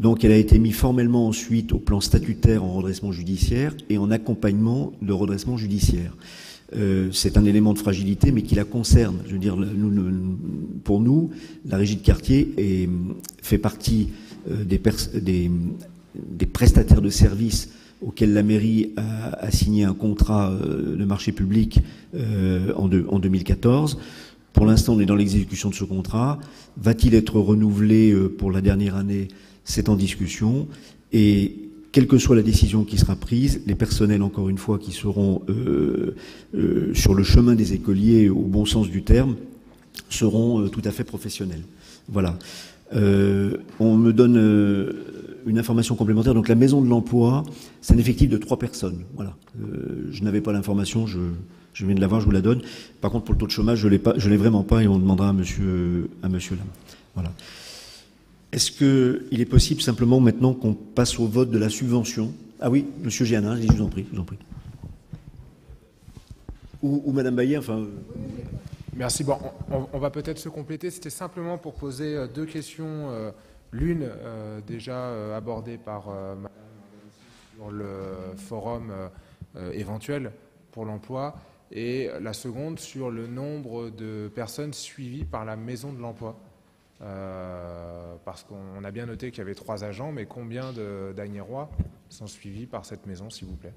Donc elle a été mise formellement ensuite au plan statutaire en redressement judiciaire et en accompagnement de redressement judiciaire. C'est un élément de fragilité, mais qui la concerne. Je veux dire, pour nous, la régie de quartier fait partie des prestataires de services auxquels la mairie a signé un contrat de marché public en 2014. Pour l'instant, on est dans l'exécution de ce contrat. Va-t-il être renouvelé pour la dernière année ? C'est en discussion. Et quelle que soit la décision qui sera prise, les personnels, encore une fois, qui seront sur le chemin des écoliers, au bon sens du terme, seront tout à fait professionnels. Voilà. On me donne une information complémentaire. Donc la maison de l'emploi, c'est un effectif de 3 personnes. Voilà. Je n'avais pas l'information, je viens de l'avoir, je vous la donne. Par contre, pour le taux de chômage, je l'ai vraiment pas, et on demandera à Monsieur Lam. Voilà. Est-ce qu'il est possible simplement maintenant qu'on passe au vote de la subvention? Ah oui, Monsieur Gianin, je vous en prie. Ou Madame Baillet, enfin... Merci. Bon, on va peut-être se compléter. C'était simplement pour poser 2 questions. L'une déjà abordée par Madame sur le forum éventuel pour l'emploi, et la seconde sur le nombre de personnes suivies par la maison de l'emploi. Parce qu'on a bien noté qu'il y avait 3 agents, mais combien d'Agnérois sont suivis par cette maison, s'il vous plaît?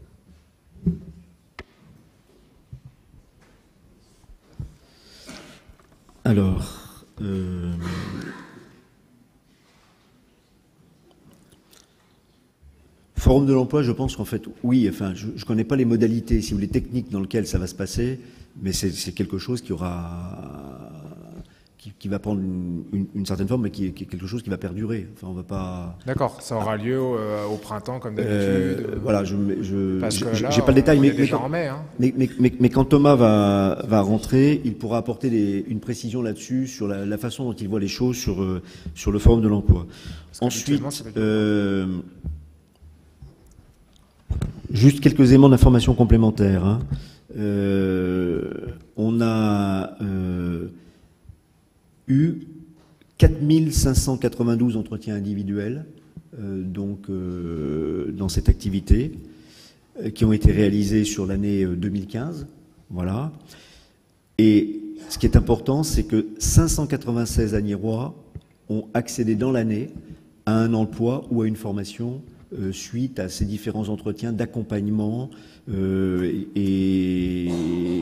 Alors, forum de l'emploi, je pense qu'en fait, oui, enfin, je ne connais pas les modalités, si vous voulez, techniques dans lesquelles ça va se passer, mais c'est quelque chose qui va prendre une certaine forme, mais qui est quelque chose qui va perdurer. Enfin, on va pas... D'accord, ça aura lieu au printemps, comme d'habitude. Voilà, j'ai pas le détail, mais quand Thomas va rentrer, il pourra apporter une précision là-dessus, sur la façon dont il voit les choses sur le forum de l'emploi. Ensuite, juste quelques éléments d'information complémentaires. Hein. On a... eu 4592 entretiens individuels dans cette activité qui ont été réalisés sur l'année 2015. Voilà. Et ce qui est important, c'est que 596 Agnérois ont accédé dans l'année à un emploi ou à une formation suite à ces différents entretiens d'accompagnement et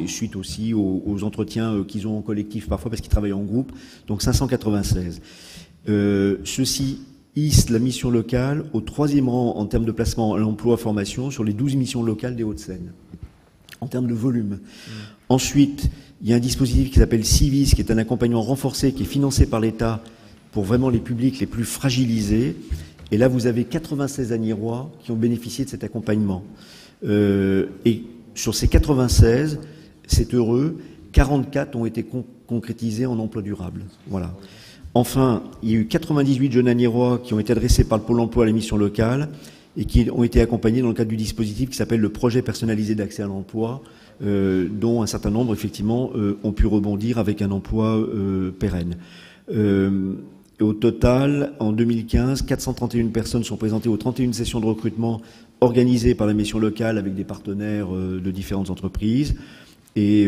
suite aussi aux entretiens qu'ils ont en collectif parfois parce qu'ils travaillent en groupe, donc 596. Ceci hisse la mission locale au 3e rang en termes de placement à l'emploi-formation sur les 12 missions locales des Hauts-de-Seine, en termes de volume. Ensuite, il y a un dispositif qui s'appelle Civis, qui est un accompagnement renforcé, qui est financé par l'État pour vraiment les publics les plus fragilisés. Et là, vous avez 96 Agnérois qui ont bénéficié de cet accompagnement. Et sur ces 96, c'est heureux, 44 ont été concrétisés en emploi durable. Voilà. Enfin, il y a eu 98 jeunes agnérois qui ont été adressés par le Pôle emploi à la mission locale et qui ont été accompagnés dans le cadre du dispositif qui s'appelle le projet personnalisé d'accès à l'emploi, dont un certain nombre, effectivement, ont pu rebondir avec un emploi pérenne. Au total, en 2015, 431 personnes sont présentées aux 31 sessions de recrutement organisées par la mission locale avec des partenaires de différentes entreprises. Et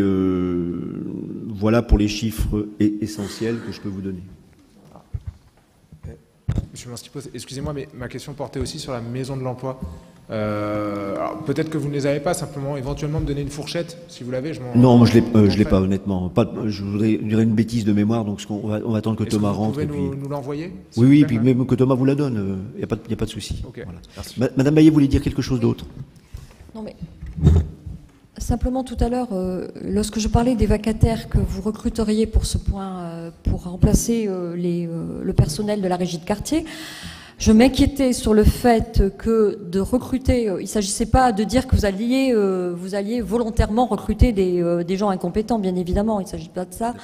voilà pour les chiffres essentiels que je peux vous donner. Monsieur Manskipos, excusez-moi, mais ma question portait aussi sur la maison de l'emploi. Alors peut-être que vous ne les avez pas, simplement éventuellement me donner une fourchette, si vous l'avez. Non, moi je l'ai pas, honnêtement. Je dirais une bêtise de mémoire, donc on va attendre que Thomas rentre. Vous pouvez nous l'envoyer? Oui, puis même que Thomas vous la donne, il n'y a pas de souci. Okay, voilà. Madame Baillet voulait dire quelque chose d'autre? Non, mais simplement tout à l'heure, lorsque je parlais des vacataires que vous recruteriez pour ce point, pour remplacer le personnel de la régie de quartier, je m'inquiétais sur le fait que de recruter, il ne s'agissait pas de dire que vous alliez volontairement recruter des gens incompétents, bien évidemment, il ne s'agit pas de ça,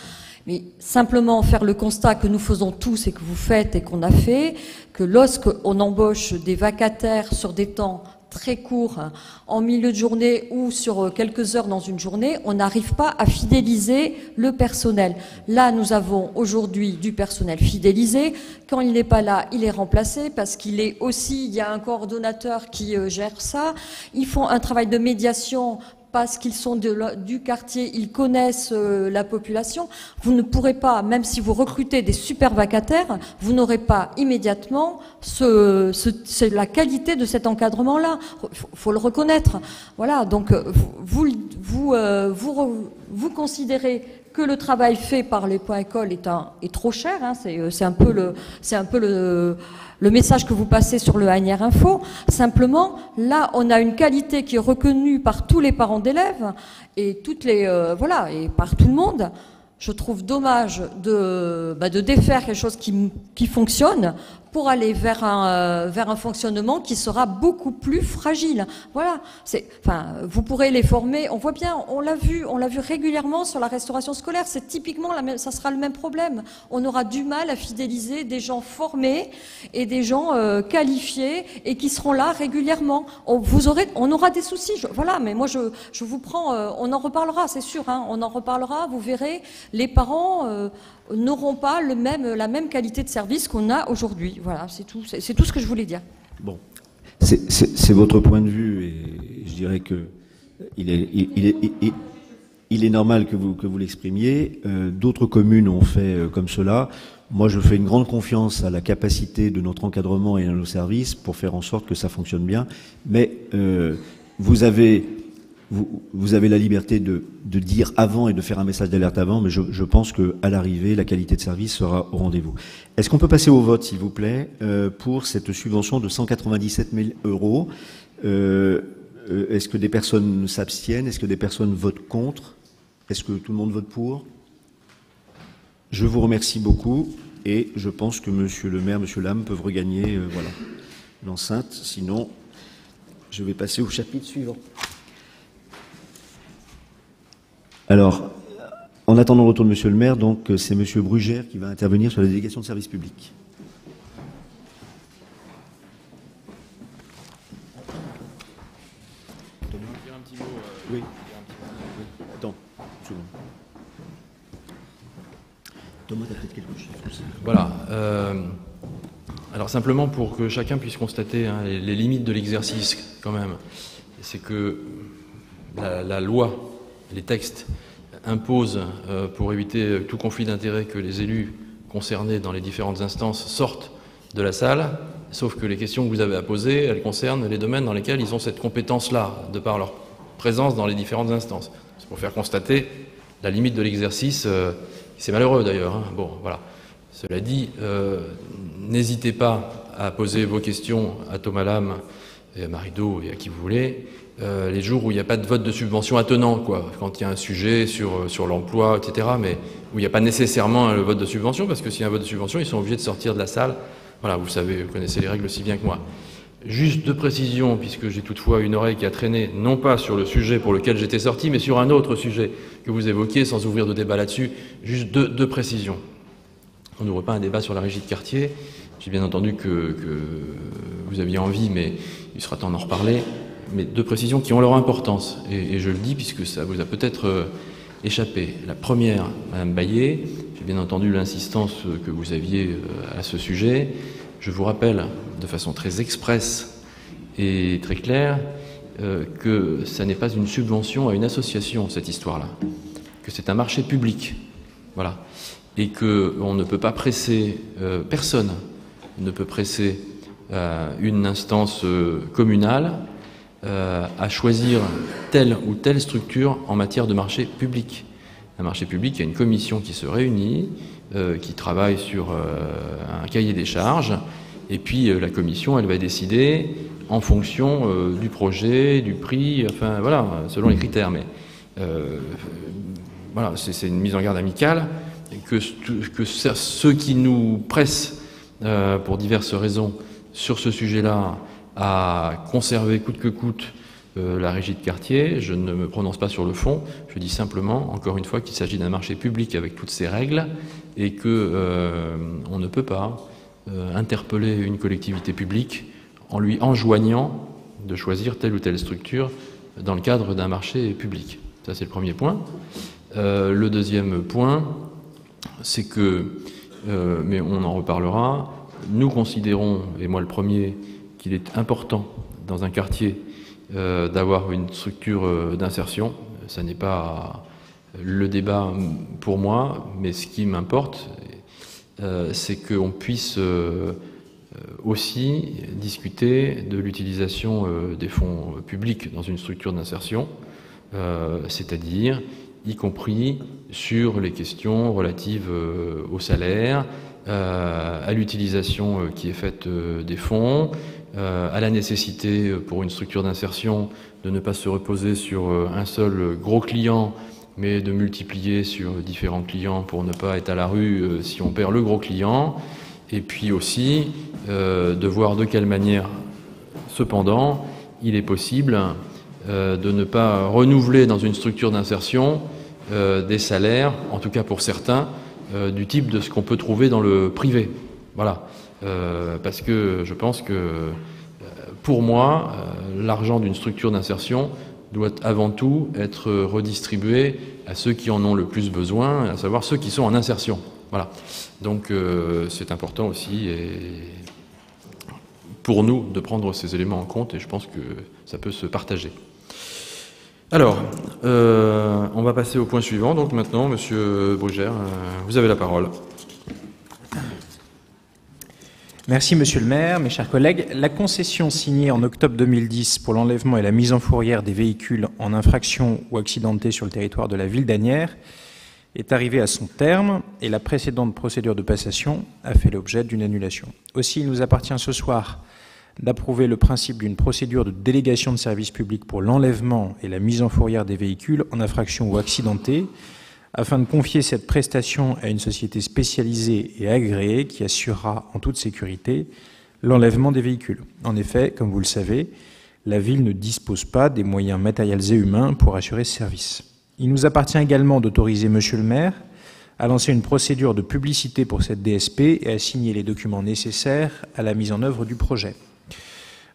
mais simplement faire le constat que nous faisons tous et que vous faites et qu'on a fait, que lorsqu'on embauche des vacataires sur des temps très court, en milieu de journée ou sur quelques heures dans une journée, on n'arrive pas à fidéliser le personnel. Là, nous avons aujourd'hui du personnel fidélisé. Quand il n'est pas là, il est remplacé parce qu'il est aussi, il y a un coordonnateur qui gère ça. Ils font un travail de médiation parce qu'ils sont du quartier, ils connaissent la population. Vous ne pourrez pas, même si vous recrutez des super vacataires, vous n'aurez pas immédiatement c'est la qualité de cet encadrement-là. Faut le reconnaître. Voilà. Donc vous considérez que le travail fait par les points écoles est trop cher. Hein, c'est un peu le message que vous passez sur le Asnières Info. Simplement, là, on a une qualité qui est reconnue par tous les parents d'élèves et et par tout le monde. Je trouve dommage de défaire quelque chose qui fonctionne pour aller vers un fonctionnement qui sera beaucoup plus fragile. Voilà. Vous pourrez les former. On voit bien, on l'a vu régulièrement sur la restauration scolaire. C'est typiquement ça sera le même problème. On aura du mal à fidéliser des gens formés et des gens qualifiés et qui seront là régulièrement. On aura des soucis. Voilà. Mais moi, je vous prends. On en reparlera, c'est sûr. Hein, on en reparlera. Vous verrez, les parents n'auront pas la même qualité de service qu'on a aujourd'hui. Voilà, c'est tout ce que je voulais dire. Bon, c'est votre point de vue et je dirais que il est normal que vous l'exprimiez. D'autres communes ont fait comme cela. Moi, je fais une grande confiance à la capacité de notre encadrement et à nos services pour faire en sorte que ça fonctionne bien. Mais vous avez la liberté de dire avant et de faire un message d'alerte avant, mais je pense qu'à l'arrivée, la qualité de service sera au rendez-vous. Est-ce qu'on peut passer au vote, s'il vous plaît, pour cette subvention de 197 000 €? Est-ce que des personnes s'abstiennent? Est-ce que des personnes votent contre? Est-ce que tout le monde vote pour? Je vous remercie beaucoup et je pense que Monsieur le maire, Monsieur Lame peuvent regagner l'enceinte. Sinon, je vais passer au chapitre suivant. Alors, en attendant le retour de Monsieur le maire, donc c'est Monsieur Brugère qui va intervenir sur la délégation de service public. Oui. Attends, une seconde. Thomas, tu as peut-être quelque chose. Voilà. Alors simplement pour que chacun puisse constater les limites de l'exercice quand même, c'est que la loi, les textes imposent, pour éviter tout conflit d'intérêts, que les élus concernés dans les différentes instances sortent de la salle, sauf que les questions que vous avez à poser, elles concernent les domaines dans lesquels ils ont cette compétence-là, de par leur présence dans les différentes instances. C'est pour faire constater la limite de l'exercice, c'est malheureux d'ailleurs. Hein. Bon, voilà. Cela dit, n'hésitez pas à poser vos questions à Thomas Lame et à Marido et à qui vous voulez, les jours où il n'y a pas de vote de subvention attenant, quoi, quand il y a un sujet sur l'emploi, etc., mais où il n'y a pas nécessairement le vote de subvention, parce que s'il y a un vote de subvention, ils sont obligés de sortir de la salle. Voilà, vous savez, vous connaissez les règles aussi bien que moi. Juste 2 précisions, puisque j'ai toutefois une oreille qui a traîné, non pas sur le sujet pour lequel j'étais sorti, mais sur un autre sujet que vous évoquiez, sans ouvrir de débat là-dessus. Juste deux précisions. On n'ouvre pas un débat sur la régie de quartier. J'ai bien entendu que vous aviez envie, mais il sera temps d'en reparler. Mais 2 précisions qui ont leur importance, et je le dis puisque ça vous a peut-être échappé. La première, Madame Bayet, j'ai bien entendu l'insistance que vous aviez à ce sujet. Je vous rappelle de façon très expresse et très claire que ça n'est pas une subvention à une association, cette histoire-là, que c'est un marché public, voilà, et qu'on ne peut pas presser, personne ne peut presser une instance communale à choisir telle ou telle structure en matière de marché public. Un marché public, il y a une commission qui se réunit, qui travaille sur un cahier des charges, et puis la commission, elle va décider en fonction du projet, du prix, enfin voilà, selon les critères. Mais voilà, c'est une mise en garde amicale, et que ceux qui nous pressent pour diverses raisons sur ce sujet-là à conserver coûte que coûte la régie de quartier, je ne me prononce pas sur le fond, je dis simplement, encore une fois, qu'il s'agit d'un marché public avec toutes ses règles et qu'on ne peut pas interpeller une collectivité publique en lui enjoignant de choisir telle ou telle structure dans le cadre d'un marché public. Ça, c'est le premier point. Le deuxième point, c'est que, mais on en reparlera, nous considérons, et moi le premier, qu'il est important dans un quartier d'avoir une structure d'insertion. Ça n'est pas le débat pour moi, mais ce qui m'importe, c'est qu'on puisse aussi discuter de l'utilisation des fonds publics dans une structure d'insertion, c'est-à-dire y compris sur les questions relatives au salaire, à l'utilisation qui est faite des fonds, à la nécessité pour une structure d'insertion de ne pas se reposer sur un seul gros client, mais de multiplier sur différents clients pour ne pas être à la rue si on perd le gros client, et puis aussi de voir de quelle manière, cependant, il est possible de ne pas renouveler dans une structure d'insertion des salaires, en tout cas pour certains, du type de ce qu'on peut trouver dans le privé. Voilà. Parce que je pense que, pour moi, l'argent d'une structure d'insertion doit avant tout être redistribué à ceux qui en ont le plus besoin, à savoir ceux qui sont en insertion. Voilà. Donc c'est important aussi pour nous de prendre ces éléments en compte, et je pense que ça peut se partager. Alors, on va passer au point suivant. Donc maintenant, Monsieur Brugère, vous avez la parole. Merci Monsieur le maire, mes chers collègues. La concession signée en octobre 2010 pour l'enlèvement et la mise en fourrière des véhicules en infraction ou accidentés sur le territoire de la ville d'Asnières est arrivée à son terme et la précédente procédure de passation a fait l'objet d'une annulation. Aussi, il nous appartient ce soir d'approuver le principe d'une procédure de délégation de service public pour l'enlèvement et la mise en fourrière des véhicules en infraction ou accidentés, afin de confier cette prestation à une société spécialisée et agréée qui assurera en toute sécurité l'enlèvement des véhicules. En effet, comme vous le savez, la ville ne dispose pas des moyens matériels et humains pour assurer ce service. Il nous appartient également d'autoriser Monsieur le maire à lancer une procédure de publicité pour cette DSP et à signer les documents nécessaires à la mise en œuvre du projet.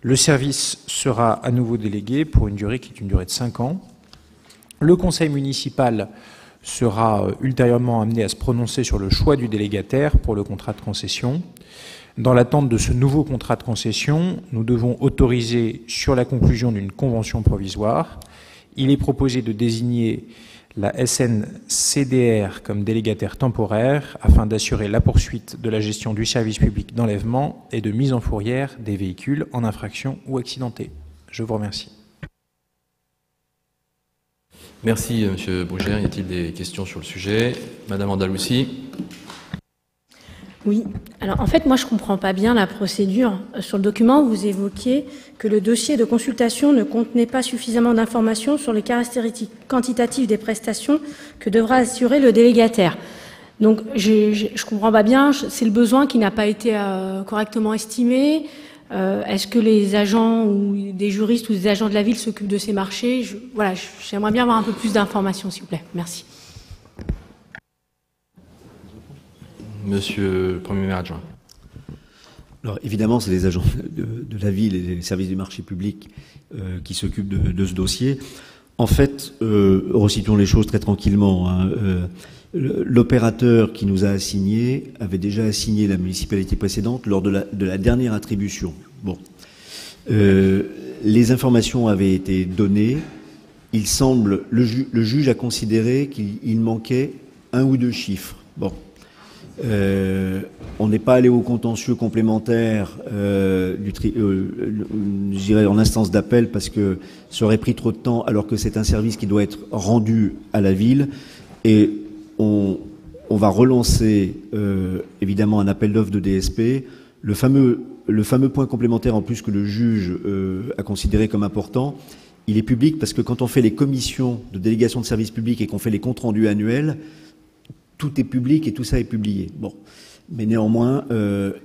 Le service sera à nouveau délégué pour une durée qui est une durée de 5 ans. Le conseil municipal sera ultérieurement amené à se prononcer sur le choix du délégataire pour le contrat de concession. Dans l'attente de ce nouveau contrat de concession, nous devons autoriser sur la conclusion d'une convention provisoire. Il est proposé de désigner la SNCDR comme délégataire temporaire afin d'assurer la poursuite de la gestion du service public d'enlèvement et de mise en fourrière des véhicules en infraction ou accidentés. Je vous remercie. Merci, Monsieur Brugère. Y a-t-il des questions sur le sujet? Madame Andalusi. Oui. Alors, en fait, moi, je ne comprends pas bien la procédure. Sur le document, vous évoquiez que le dossier de consultation ne contenait pas suffisamment d'informations sur les caractéristiques quantitatives des prestations que devra assurer le délégataire. Donc, je ne comprends pas bien. C'est le besoin qui n'a pas été correctement estimé. Est-ce que les agents ou des juristes ou des agents de la ville s'occupent de ces marchés? Voilà, j'aimerais bien avoir un peu plus d'informations, s'il vous plaît. Merci. Monsieur le Premier maire adjoint. Alors évidemment, c'est les agents de la ville et les services du marché public qui s'occupent de ce dossier. En fait, recitons les choses très tranquillement. Hein, l'opérateur qui nous a assigné avait déjà assigné la municipalité précédente lors de la dernière attribution. Bon, les informations avaient été données. Il semble, le juge a considéré qu'il manquait un ou deux chiffres. Bon. On n'est pas allé au contentieux complémentaire je dirais en instance d'appel parce que ça aurait pris trop de temps alors que c'est un service qui doit être rendu à la ville et on va relancer évidemment un appel d'offres de DSP. Le fameux point complémentaire en plus que le juge a considéré comme important, il est public parce que quand on fait les commissions de délégation de services publics et qu'on fait les comptes rendus annuels, tout est public et tout ça est publié. Bon. Mais néanmoins,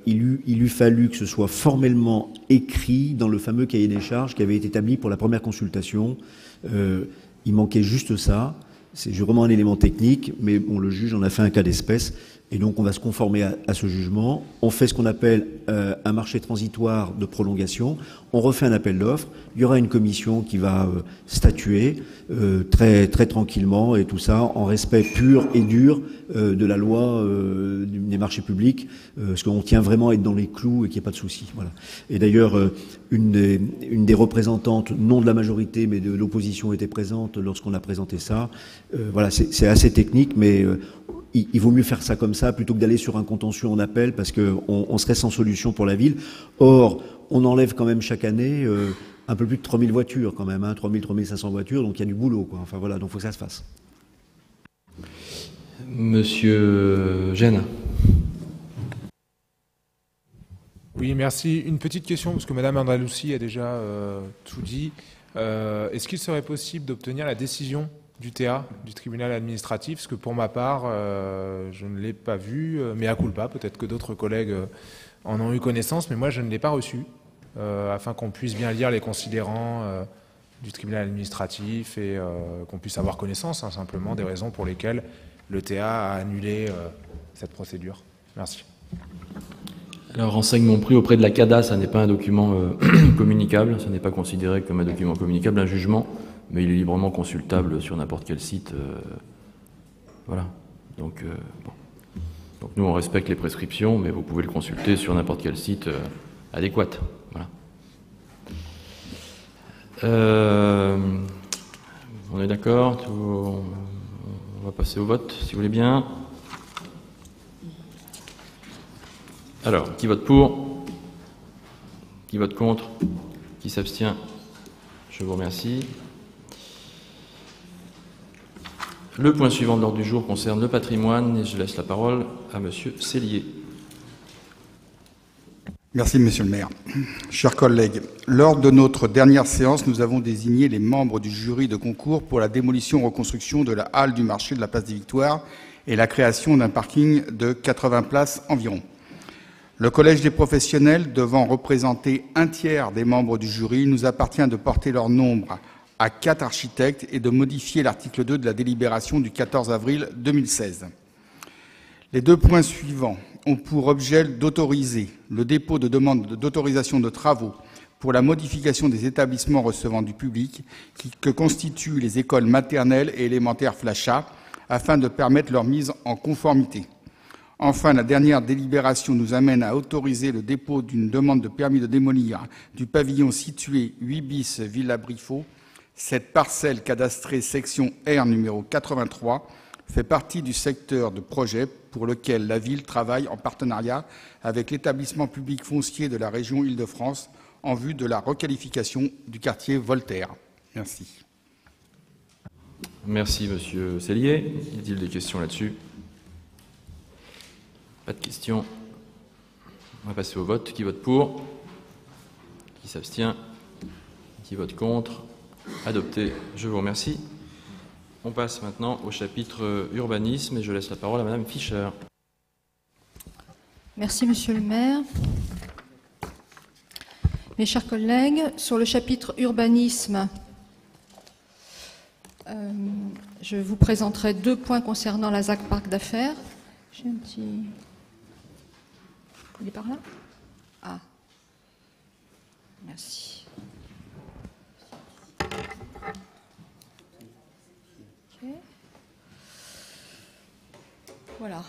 il eût fallu que ce soit formellement écrit dans le fameux cahier des charges qui avait été établi pour la première consultation. Il manquait juste ça. C'est vraiment un élément technique, mais bon, le juge en a fait un cas d'espèce. Et donc, on va se conformer à ce jugement. On fait ce qu'on appelle un marché transitoire de prolongation. On refait un appel d'offres. Il y aura une commission qui va statuer très, très tranquillement et tout ça en respect pur et dur de la loi des marchés publics, parce qu'on tient vraiment à être dans les clous et qu'il n'y ait pas de souci. Voilà. Et d'ailleurs, une des représentantes, non de la majorité, mais de l'opposition était présente lorsqu'on a présenté ça. Voilà, c'est assez technique, mais il vaut mieux faire ça comme ça plutôt que d'aller sur un contentieux en appel parce qu'on serait sans solution pour la ville. Or, on enlève quand même chaque année un peu plus de 3000 voitures quand même, hein, 3000, 3500 voitures, donc il y a du boulot, quoi. Enfin voilà, donc il faut que ça se fasse. Monsieur Gênes. Oui, merci. Une petite question, parce que Madame Andaloussi a déjà tout dit. Est-ce qu'il serait possible d'obtenir la décision du TA, du tribunal administratif, parce que pour ma part, je ne l'ai pas vu, mais à culpa, peut-être que d'autres collègues en ont eu connaissance, mais moi je ne l'ai pas reçu, afin qu'on puisse bien lire les considérants du tribunal administratif et qu'on puisse avoir connaissance, hein, simplement, des raisons pour lesquelles le TA a annulé cette procédure. Merci. Alors, renseignement pris auprès de la CADA, ça n'est pas un document communicable, ça n'est pas considéré comme un document communicable, un jugement, mais il est librement consultable sur n'importe quel site. Voilà. Donc, bon. Donc nous, on respecte les prescriptions, mais vous pouvez le consulter sur n'importe quel site adéquat. Voilà. On est d'accord? On va passer au vote, si vous voulez bien. Alors, qui vote pour? Qui vote contre? Qui s'abstient? Je vous remercie. Le point suivant de l'ordre du jour concerne le patrimoine et je laisse la parole à Monsieur Sellier. Merci, Monsieur le maire. Chers collègues, lors de notre dernière séance, nous avons désigné les membres du jury de concours pour la démolition-reconstruction de la halle du marché de la place des Victoires et la création d'un parking de 80 places environ. Le collège des professionnels, devant représenter un tiers des membres du jury, il nous appartient de porter leur nombre à 4 architectes et de modifier l'article 2 de la délibération du 14 avril 2016. Les 2 points suivants ont pour objet d'autoriser le dépôt de demande d'autorisation de travaux pour la modification des établissements recevant du public que constituent les écoles maternelles et élémentaires Flachat, afin de permettre leur mise en conformité. Enfin, la dernière délibération nous amène à autoriser le dépôt d'une demande de permis de démolir du pavillon situé 8 bis Villa Briffaut. Cette parcelle cadastrée section R numéro 83 fait partie du secteur de projet pour lequel la ville travaille en partenariat avec l'établissement public foncier de la région Île-de-France en vue de la requalification du quartier Voltaire. Merci. Merci, Monsieur Sellier. Y a-t-il des questions là-dessus? Pas de questions. On va passer au vote. Qui vote pour? Qui s'abstient? Qui vote contre? Adopté. Je vous remercie. On passe maintenant au chapitre urbanisme et je laisse la parole à Madame Fischer. Merci, Monsieur le maire. Mes chers collègues, sur le chapitre urbanisme, je vous présenterai 2 points concernant la ZAC Parc d'Affaires. J'ai un petit... Il est par là? Ah. Merci. Okay. Voilà.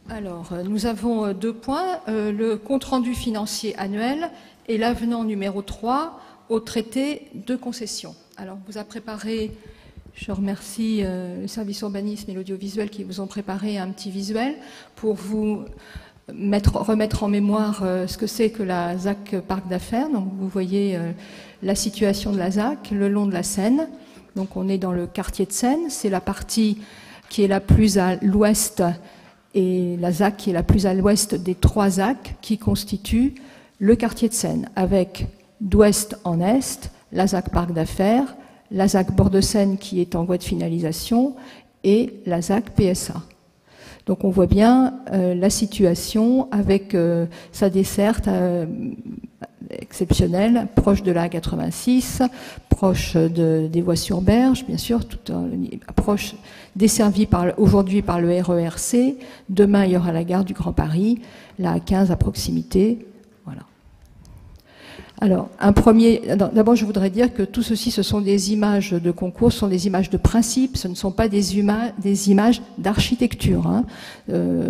Alors, nous avons 2 points. Le compte-rendu financier annuel et l'avenant numéro 3 au traité de concession. Alors, on vous a préparé, je remercie le service urbanisme et l'audiovisuel qui vous ont préparé un petit visuel pour vous remettre en mémoire ce que c'est que la ZAC Parc d'Affaires. Donc, vous voyez la situation de la ZAC le long de la Seine. Donc, on est dans le quartier de Seine. C'est la partie qui est la plus à l'ouest et la ZAC qui est la plus à l'ouest des 3 ZAC qui constituent le quartier de Seine, avec d'ouest en est la ZAC Parc d'Affaires, la ZAC Bord de Seine qui est en voie de finalisation et la ZAC PSA. Donc on voit bien la situation avec sa desserte exceptionnelle, proche de la A86, proche des voies sur berge, bien sûr, proche desservie aujourd'hui par le RERC. Demain, il y aura la gare du Grand Paris, la A15 à proximité. Voilà. Alors, d'abord, je voudrais dire que tout ceci, ce sont des images de concours, ce sont des images de principe, ce ne sont pas des images d'architecture. Hein.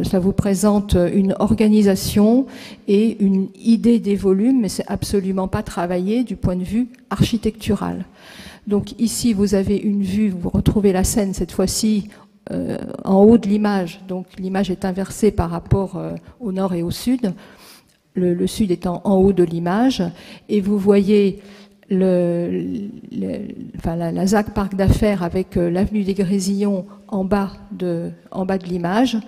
Ça vous présente une organisation et une idée des volumes, mais c'est absolument pas travaillé du point de vue architectural. Donc ici, vous avez une vue, vous retrouvez la Seine cette fois-ci en haut de l'image. Donc l'image est inversée par rapport au nord et au sud. Le sud étant en haut de l'image, et vous voyez la ZAC Parc d'Affaires avec l'avenue des Grésillons en bas de l'image.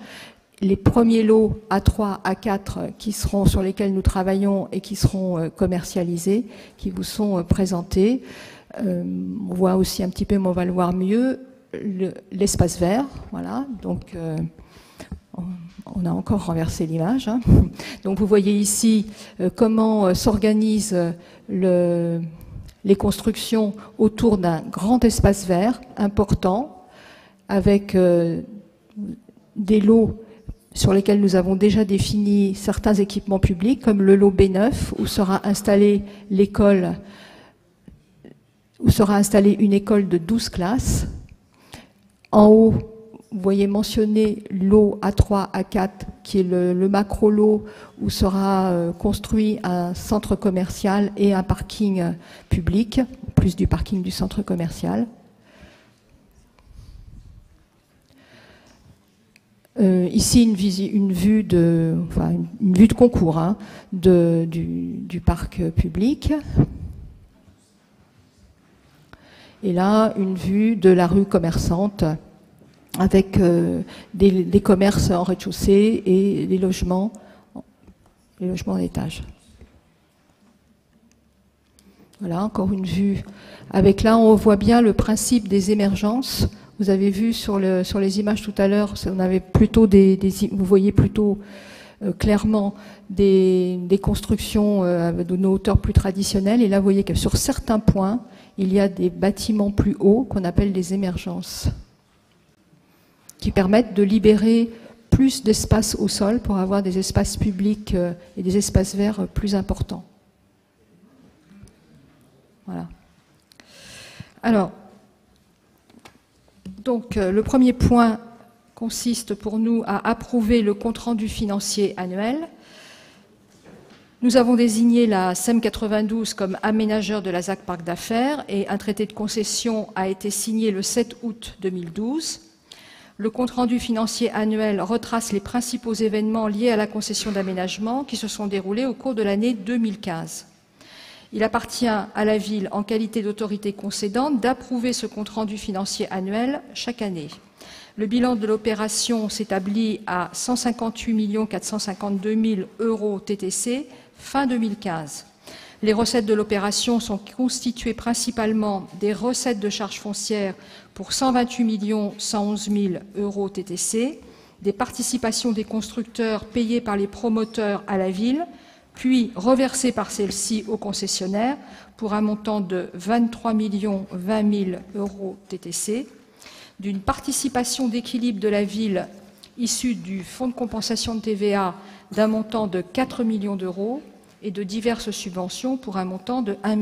Les premiers lots A3, A4 sur lesquels nous travaillons et qui seront commercialisés, qui vous sont présentés. On voit aussi un petit peu, mais on va le voir mieux, l'espace vert. Voilà, donc... on a encore renversé l'image. Hein. Donc vous voyez ici comment s'organisent les constructions autour d'un grand espace vert important, avec des lots sur lesquels nous avons déjà défini certains équipements publics, comme le lot B9, où sera installée l'école, où sera installée une école de 12 classes. En haut, vous voyez mentionner lot A3, A4, qui est le macro-lot où sera construit un centre commercial et un parking public, plus du parking du centre commercial. Ici, une vue de concours hein, du parc public. Et là, une vue de la rue commerçante, avec des commerces en rez-de-chaussée et des logements en étage. Voilà, encore une vue. Avec là, on voit bien le principe des émergences. Vous avez vu sur les images tout à l'heure, on avait plutôt vous voyez plutôt clairement des constructions de nos hauteurs plus traditionnelles. Et là, vous voyez que sur certains points, il y a des bâtiments plus hauts qu'on appelle des émergences, qui permettent de libérer plus d'espace au sol pour avoir des espaces publics et des espaces verts plus importants. Voilà. Alors, donc le premier point consiste pour nous à approuver le compte-rendu financier annuel. Nous avons désigné la SEM 92 comme aménageur de la ZAC Parc d'Affaires et un traité de concession a été signé le 7 août 2012. Le compte-rendu financier annuel retrace les principaux événements liés à la concession d'aménagement qui se sont déroulés au cours de l'année 2015. Il appartient à la ville, en qualité d'autorité concédante, d'approuver ce compte-rendu financier annuel chaque année. Le bilan de l'opération s'établit à 158 452 000 € TTC fin 2015. Les recettes de l'opération sont constituées principalement des recettes de charges foncières pour 128 111 000 € TTC, des participations des constructeurs payées par les promoteurs à la ville puis reversés par celle-ci au concessionnaire pour un montant de 23 020 000 euros TTC, d'une participation d'équilibre de la ville issue du fonds de compensation de TVA d'un montant de 4 millions d'euros et de diverses subventions pour un montant de 1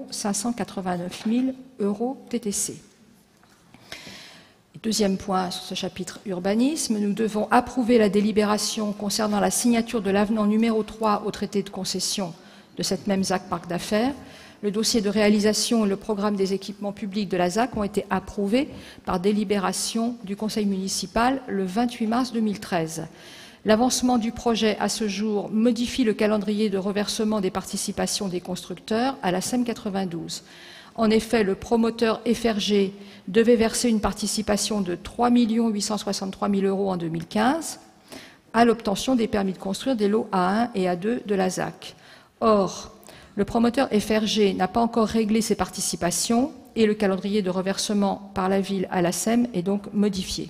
589 000 euros TTC. Deuxième point sur ce chapitre urbanisme, nous devons approuver la délibération concernant la signature de l'avenant numéro 3 au traité de concession de cette même ZAC Parc d'Affaires. Le dossier de réalisation et le programme des équipements publics de la ZAC ont été approuvés par délibération du Conseil municipal le 28 mars 2013. L'avancement du projet à ce jour modifie le calendrier de reversement des participations des constructeurs à la SEM 92. En effet, le promoteur FRG devait verser une participation de 3 863 000 euros en 2015 à l'obtention des permis de construire des lots A1 et A2 de la ZAC. Or, le promoteur FRG n'a pas encore réglé ses participations et le calendrier de reversement par la ville à la SEM est donc modifié.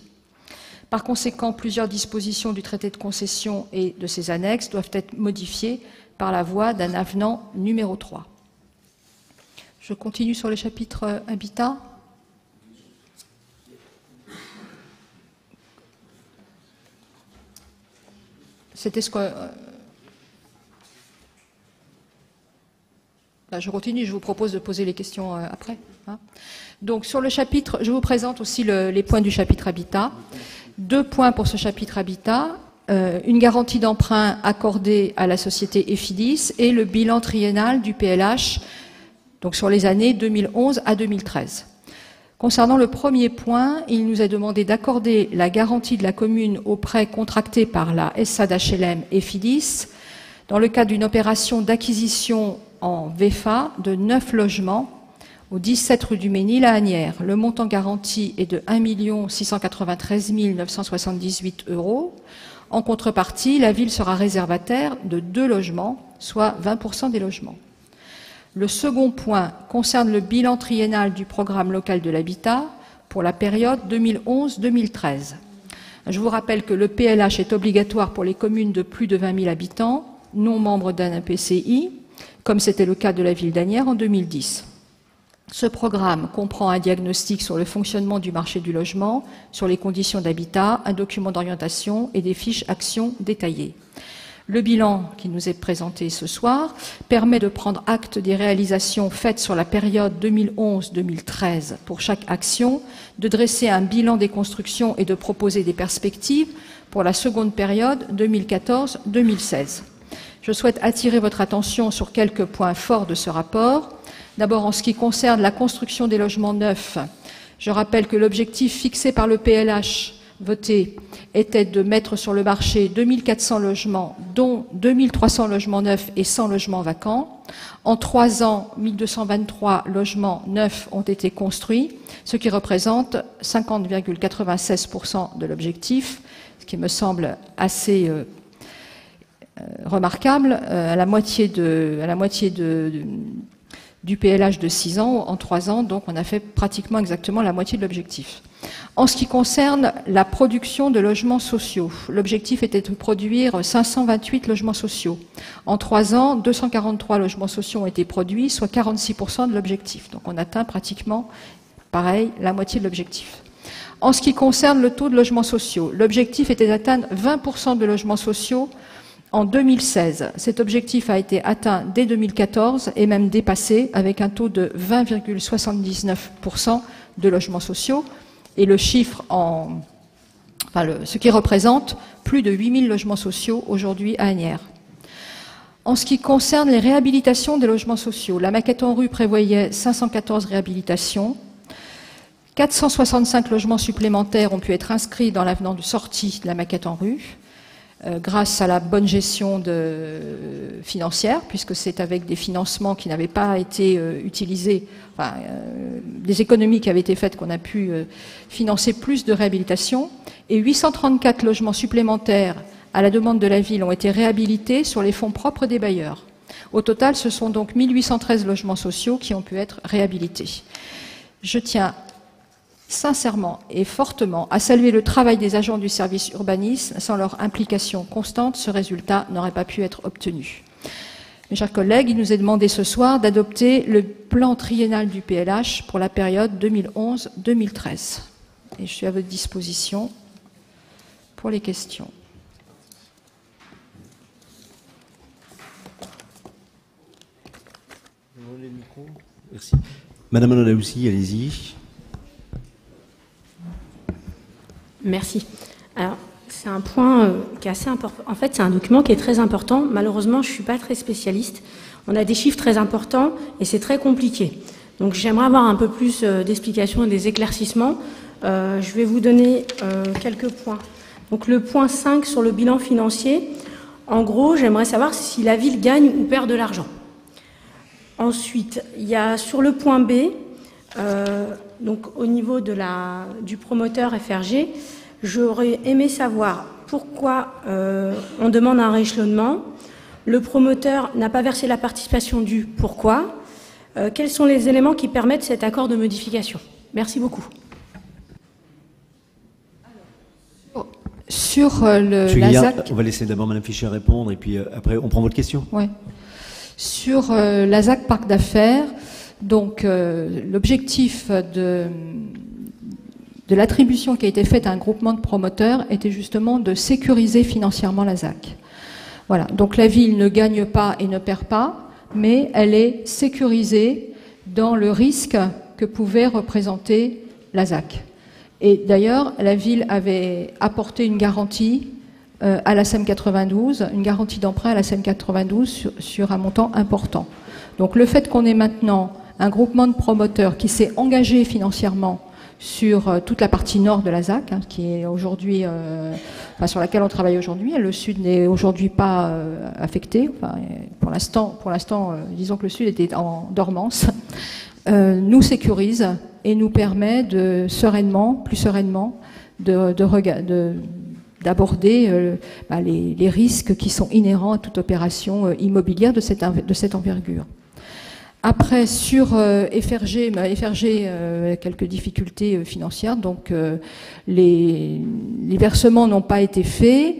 Par conséquent, plusieurs dispositions du traité de concession et de ses annexes doivent être modifiées par la voie d'un avenant numéro 3. Je continue sur le chapitre Habitat. C'était ce que... je continue, je vous propose de poser les questions après. Donc sur le chapitre, je vous présente aussi les points du chapitre Habitat. 2 points pour ce chapitre Habitat. Une garantie d'emprunt accordée à la société Efidis et le bilan triennal du PLH, donc sur les années 2011 à 2013. Concernant le premier point, il nous est demandé d'accorder la garantie de la commune au prêt contracté par la SA d'HLM Efidis dans le cadre d'une opération d'acquisition en VFA de 9 logements au 17 rue du Ménil à Asnières. Le montant garanti est de 1 693 978 euros. En contrepartie, la ville sera réservataire de 2 logements, soit 20% des logements. Le second point concerne le bilan triennal du programme local de l'habitat pour la période 2011-2013. Je vous rappelle que le PLH est obligatoire pour les communes de plus de 20 000 habitants, non membres d'un EPCI, comme c'était le cas de la ville d'Asnières en 2010. Ce programme comprend un diagnostic sur le fonctionnement du marché du logement, sur les conditions d'habitat, un document d'orientation et des fiches actions détaillées. Le bilan qui nous est présenté ce soir permet de prendre acte des réalisations faites sur la période 2011-2013 pour chaque action, de dresser un bilan des constructions et de proposer des perspectives pour la seconde période 2014-2016. Je souhaite attirer votre attention sur quelques points forts de ce rapport. D'abord, en ce qui concerne la construction des logements neufs, je rappelle que l'objectif fixé par le PLH voté était de mettre sur le marché 2400 logements, dont 2300 logements neufs et 100 logements vacants. En 3 ans, 1223 logements neufs ont été construits, ce qui représente 50,96% de l'objectif, ce qui me semble assez remarquable, à la moitié du PLH de 6 ans. En 3 ans, donc on a fait pratiquement exactement la moitié de l'objectif. En ce qui concerne la production de logements sociaux, l'objectif était de produire 528 logements sociaux. En 3 ans, 243 logements sociaux ont été produits, soit 46% de l'objectif. Donc on atteint pratiquement, pareil, la moitié de l'objectif. En ce qui concerne le taux de logements sociaux, l'objectif était d'atteindre 20% de logements sociaux en 2016. Cet objectif a été atteint dès 2014 et même dépassé avec un taux de 20,79% de logements sociaux et le chiffre ce qui représente plus de 8000 logements sociaux aujourd'hui à Asnières. En ce qui concerne les réhabilitations des logements sociaux, la maquette en rue prévoyait 514 réhabilitations. 465 logements supplémentaires ont pu être inscrits dans l'avenant de sortie de la maquette en rue. Grâce à la bonne gestion financière, puisque c'est avec des financements qui n'avaient pas été utilisés, des économies qui avaient été faites qu'on a pu financer plus de réhabilitation, et 834 logements supplémentaires à la demande de la ville ont été réhabilités sur les fonds propres des bailleurs. Au total, ce sont donc 1813 logements sociaux qui ont pu être réhabilités. Je tiens sincèrement et fortement à saluer le travail des agents du service urbanisme. Sans leur implication constante, ce résultat n'aurait pas pu être obtenu. Mes chers collègues, il nous est demandé ce soir d'adopter le plan triennal du PLH pour la période 2011-2013. Et je suis à votre disposition pour les questions. Merci. Madame Anadaoussi, allez-y. Merci. Alors, c'est un point qui est assez important. En fait, c'est un document qui est très important. Malheureusement, je ne suis pas très spécialiste. On a des chiffres très importants et c'est très compliqué. Donc, j'aimerais avoir un peu plus d'explications et des éclaircissements. Je vais vous donner quelques points. Donc, le point 5 sur le bilan financier. En gros, j'aimerais savoir si la ville gagne ou perd de l'argent. Ensuite, il y a sur le point B, donc au niveau du promoteur FRG, j'aurais aimé savoir pourquoi on demande un rééchelonnement. Le promoteur n'a pas versé la participation due. Pourquoi? Quels sont les éléments qui permettent cet accord de modification? Merci beaucoup. Sur la ZAC... On va laisser d'abord Mme Fischer répondre et puis après on prend votre question. Oui. Sur la ZAC Parc d'Affaires, donc l'objectif de l'attribution qui a été faite à un groupement de promoteurs était justement de sécuriser financièrement la ZAC. Voilà, donc la ville ne gagne pas et ne perd pas, mais elle est sécurisée dans le risque que pouvait représenter la ZAC. Et d'ailleurs, la ville avait apporté une garantie à la SEM 92, une garantie d'emprunt à la SEM 92 sur un montant important. Donc le fait qu'on ait maintenant un groupement de promoteurs qui s'est engagé financièrement sur toute la partie nord de la ZAC, hein, qui est aujourd'hui, sur laquelle on travaille aujourd'hui, le sud n'est aujourd'hui pas affecté. Enfin, pour l'instant, disons que le sud était en dormance. Nous sécurise et nous permet de plus sereinement, d'aborder les risques qui sont inhérents à toute opération immobilière de cette envergure. Après, sur FRG, quelques difficultés financières, donc les versements n'ont pas été faits.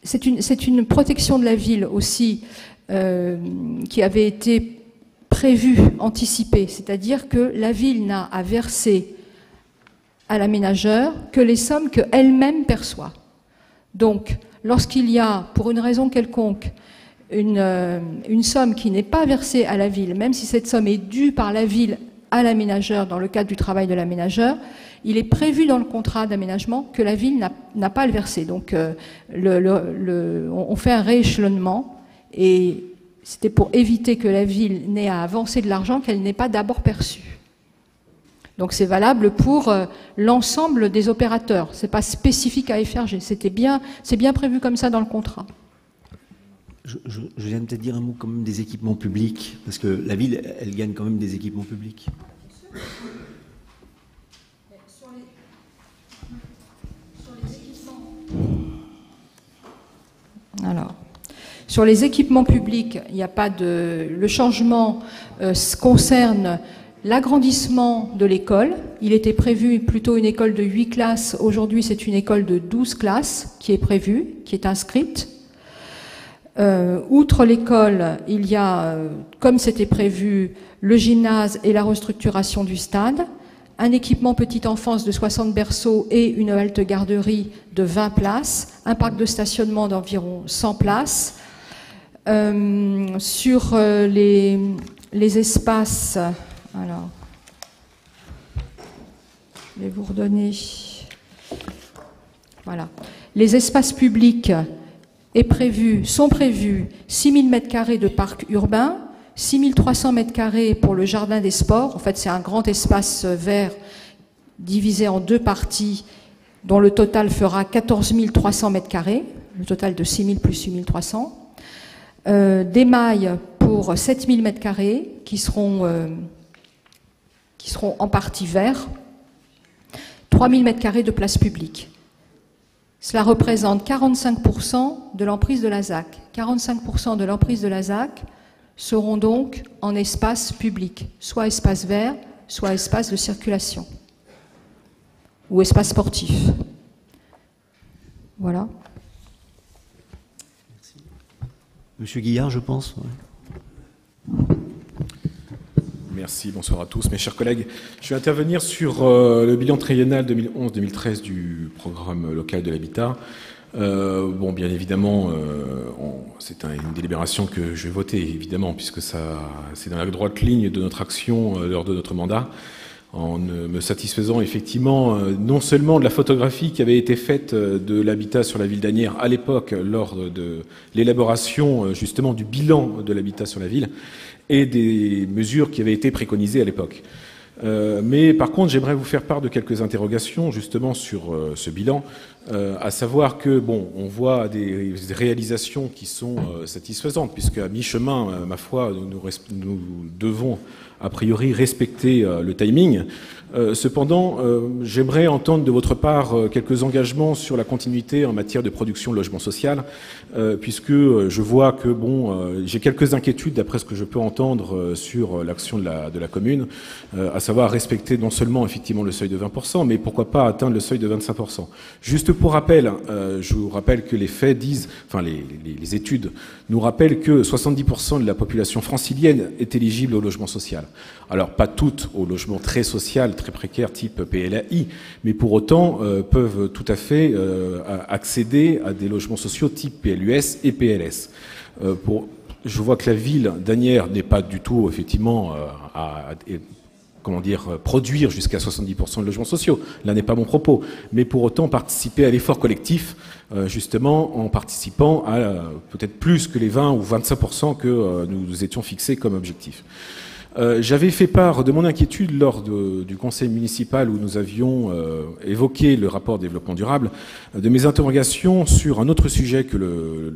C'est une protection de la ville aussi qui avait été prévue, anticipée, c'est-à-dire que la ville n'a à verser à l'aménageur que les sommes qu'elle-même perçoit. Donc, lorsqu'il y a, pour une raison quelconque, une somme qui n'est pas versée à la ville, même si cette somme est due par la ville à l'aménageur dans le cadre du travail de l'aménageur, il est prévu dans le contrat d'aménagement que la ville n'a pas à le verser. Donc, on fait un rééchelonnement et c'était pour éviter que la ville n'ait à avancer de l'argent qu'elle n'ait pas d'abord perçu. Donc c'est valable pour l'ensemble des opérateurs. C'est pas spécifique à FRG. C'est bien prévu comme ça dans le contrat. Je viens de peut-être dire un mot quand même des équipements publics, parce que la ville, elle gagne quand même des équipements publics. Alors, sur les équipements publics, il n'y a pas de... Le changement concerne l'agrandissement de l'école. Il était prévu plutôt une école de 8 classes. Aujourd'hui, c'est une école de 12 classes qui est prévue, qui est inscrite. Outre l'école, il y a, comme c'était prévu, le gymnase et la restructuration du stade, un équipement petite enfance de 60 berceaux et une halte garderie de 20 places, un parc de stationnement d'environ 100 places. Sur les espaces, alors, je vais vous redonner, voilà, les espaces publics sont prévus 6 000 m² de parc urbain, 6 300 m² pour le jardin des sports. En fait, c'est un grand espace vert divisé en deux parties, dont le total fera 14 300 m², le total de 6 000 plus 6 300. Des mailles pour 7 000 m² qui seront en partie verts, 3 000 m² de place publique. Cela représente 45% de l'emprise de la ZAC. 45% de l'emprise de la ZAC seront donc en espace public, soit espace vert, soit espace de circulation, ou espace sportif. Voilà. Monsieur Guillard, je pense. Ouais. Merci, bonsoir à tous, mes chers collègues. Je vais intervenir sur le bilan triennal 2011-2013 du programme local de l'habitat. Bon, bien évidemment, c'est une délibération que je vais voter, évidemment, puisque c'est dans la droite ligne de notre action lors de notre mandat, en me satisfaisant effectivement non seulement de la photographie qui avait été faite de l'habitat sur la ville d'Asnières à l'époque, lors de l'élaboration justement du bilan de l'habitat sur la ville, et des mesures qui avaient été préconisées à l'époque. Mais par contre, j'aimerais vous faire part de quelques interrogations justement sur ce bilan, à savoir que, bon, on voit des réalisations qui sont satisfaisantes, puisque à mi-chemin, ma foi, nous devons a priori respecter le timing. Cependant, j'aimerais entendre de votre part quelques engagements sur la continuité en matière de production de logement social, puisque je vois que, bon, j'ai quelques inquiétudes d'après ce que je peux entendre sur l'action de la commune, à savoir respecter non seulement effectivement le seuil de 20%, mais pourquoi pas atteindre le seuil de 25%. Juste pour rappel, je vous rappelle que les faits disent, enfin les études nous rappellent que 70% de la population francilienne est éligible au logement social. Alors pas toutes au logement très social, très précaire type PLAI, mais pour autant peuvent tout à fait accéder à des logements sociaux type PLUS et PLS. Je vois que la ville d'Asnières n'est pas du tout effectivement produire jusqu'à 70% de logements sociaux. Là n'est pas mon propos. Mais pour autant participer à l'effort collectif, justement, en participant à peut-être plus que les 20 ou 25% que nous étions fixés comme objectif. J'avais fait part de mon inquiétude lors du conseil municipal où nous avions évoqué le rapport développement durable, de mes interrogations sur un autre sujet que le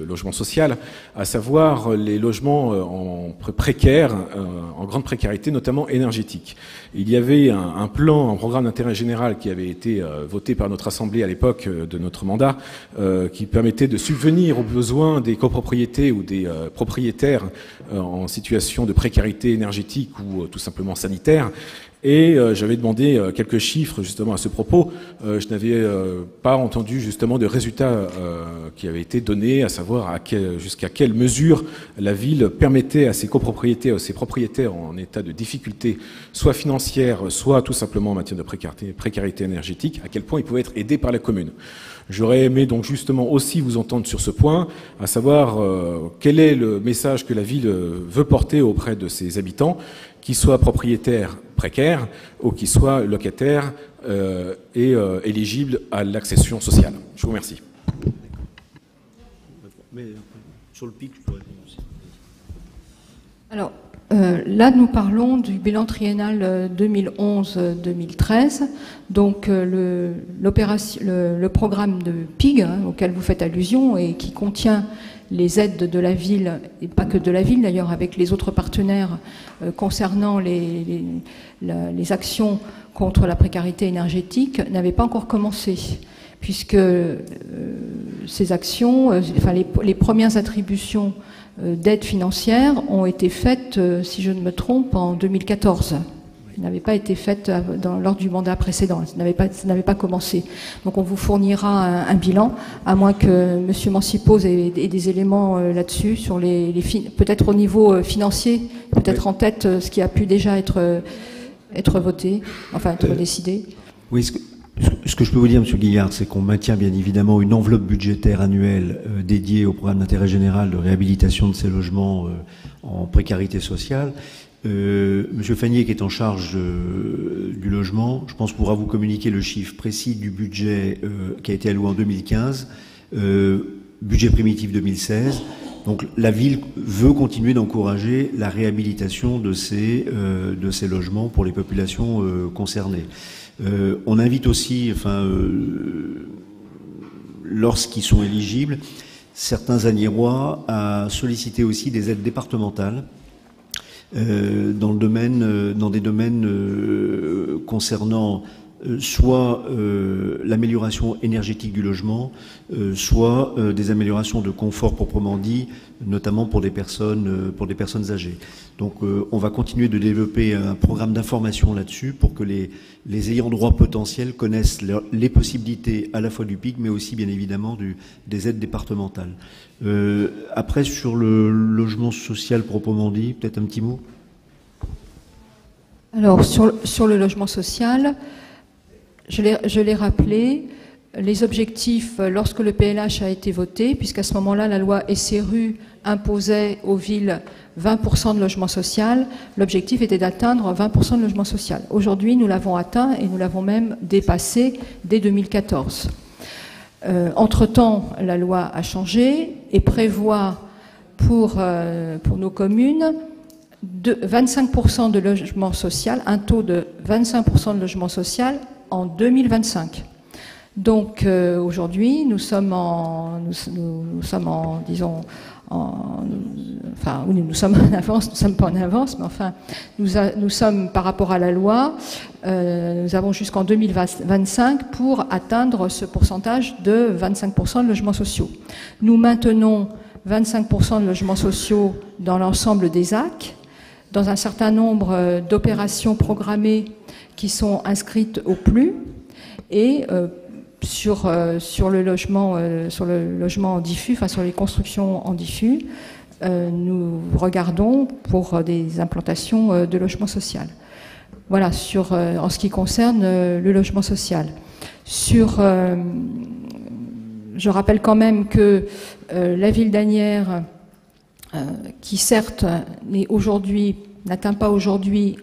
logement social, à savoir les logements en grande précarité, notamment énergétique. Il y avait un programme d'intérêt général qui avait été voté par notre assemblée à l'époque de notre mandat, qui permettait de subvenir aux besoins des copropriétés ou des propriétaires en situation de précarité énergétique ou tout simplement sanitaire. Et j'avais demandé quelques chiffres justement à ce propos. Je n'avais pas entendu justement de résultats qui avaient été donnés, à savoir jusqu'à quelle mesure la ville permettait à ses copropriétés, à ses propriétaires en état de difficulté, soit financière, soit tout simplement en matière de précarité énergétique, à quel point ils pouvaient être aidés par la commune. J'aurais aimé donc justement aussi vous entendre sur ce point, à savoir quel est le message que la ville veut porter auprès de ses habitants, qu'ils soient propriétaires précaires ou qu'ils soient locataires et éligibles à l'accession sociale. Je vous remercie. Mais sur le pic, je pourrais répondre aussi. Alors, là, nous parlons du bilan triennal 2011-2013, donc le programme de PIG auquel vous faites allusion et qui contient les aides de la ville, et pas que de la ville d'ailleurs, avec les autres partenaires concernant les actions contre la précarité énergétique, n'avait pas encore commencé, puisque ces actions, les premières attributions d'aide financière ont été faites, si je ne me trompe, en 2014. Elles n'avaient pas été faites lors du mandat précédent. Ça n'avait pas commencé. Donc on vous fournira un bilan, à moins que M. Mancipose ait des éléments là-dessus, sur peut-être au niveau financier, peut-être en tête ce qui a pu déjà être voté, enfin être décidé. Oui, ce que je peux vous dire, M. Guillard, c'est qu'on maintient bien évidemment une enveloppe budgétaire annuelle dédiée au programme d'intérêt général de réhabilitation de ces logements en précarité sociale. Monsieur Fagnier, qui est en charge du logement, je pense pourra vous communiquer le chiffre précis du budget qui a été alloué en 2015, budget primitif 2016. Donc la ville veut continuer d'encourager la réhabilitation de ces logements pour les populations concernées. On invite aussi, lorsqu'ils sont éligibles, certains Asniérois à solliciter aussi des aides départementales dans des domaines concernant soit l'amélioration énergétique du logement, soit des améliorations de confort proprement dit, notamment pour des personnes âgées. Donc on va continuer de développer un programme d'information là-dessus pour que les ayants droit potentiels connaissent les possibilités à la fois du PIC, mais aussi bien évidemment des aides départementales. Après, sur le logement social proprement dit, peut-être un petit mot. Alors, sur le logement social, je l'ai rappelé, les objectifs, lorsque le PLH a été voté, puisqu'à ce moment-là, la loi SRU imposait aux villes 20% de logement social, l'objectif était d'atteindre 20% de logement social. Aujourd'hui, nous l'avons atteint et nous l'avons même dépassé dès 2014. Entre-temps, la loi a changé et prévoit pour nos communes 25% de logement social, un taux de 25% de logement social en 2025. Donc aujourd'hui, nous sommes en avance, nous sommes pas en avance, mais enfin, nous sommes par rapport à la loi, nous avons jusqu'en 2025 pour atteindre ce pourcentage de 25% de logements sociaux. Nous maintenons 25% de logements sociaux dans l'ensemble des AC, dans un certain nombre d'opérations programmées qui sont inscrites au PLU, et sur le logement en diffus, enfin sur les constructions en diffus, nous regardons pour des implantations de logement social. Voilà, en ce qui concerne le logement social. Je rappelle quand même que la ville d'Asnières, qui certes n'atteint pas aujourd'hui,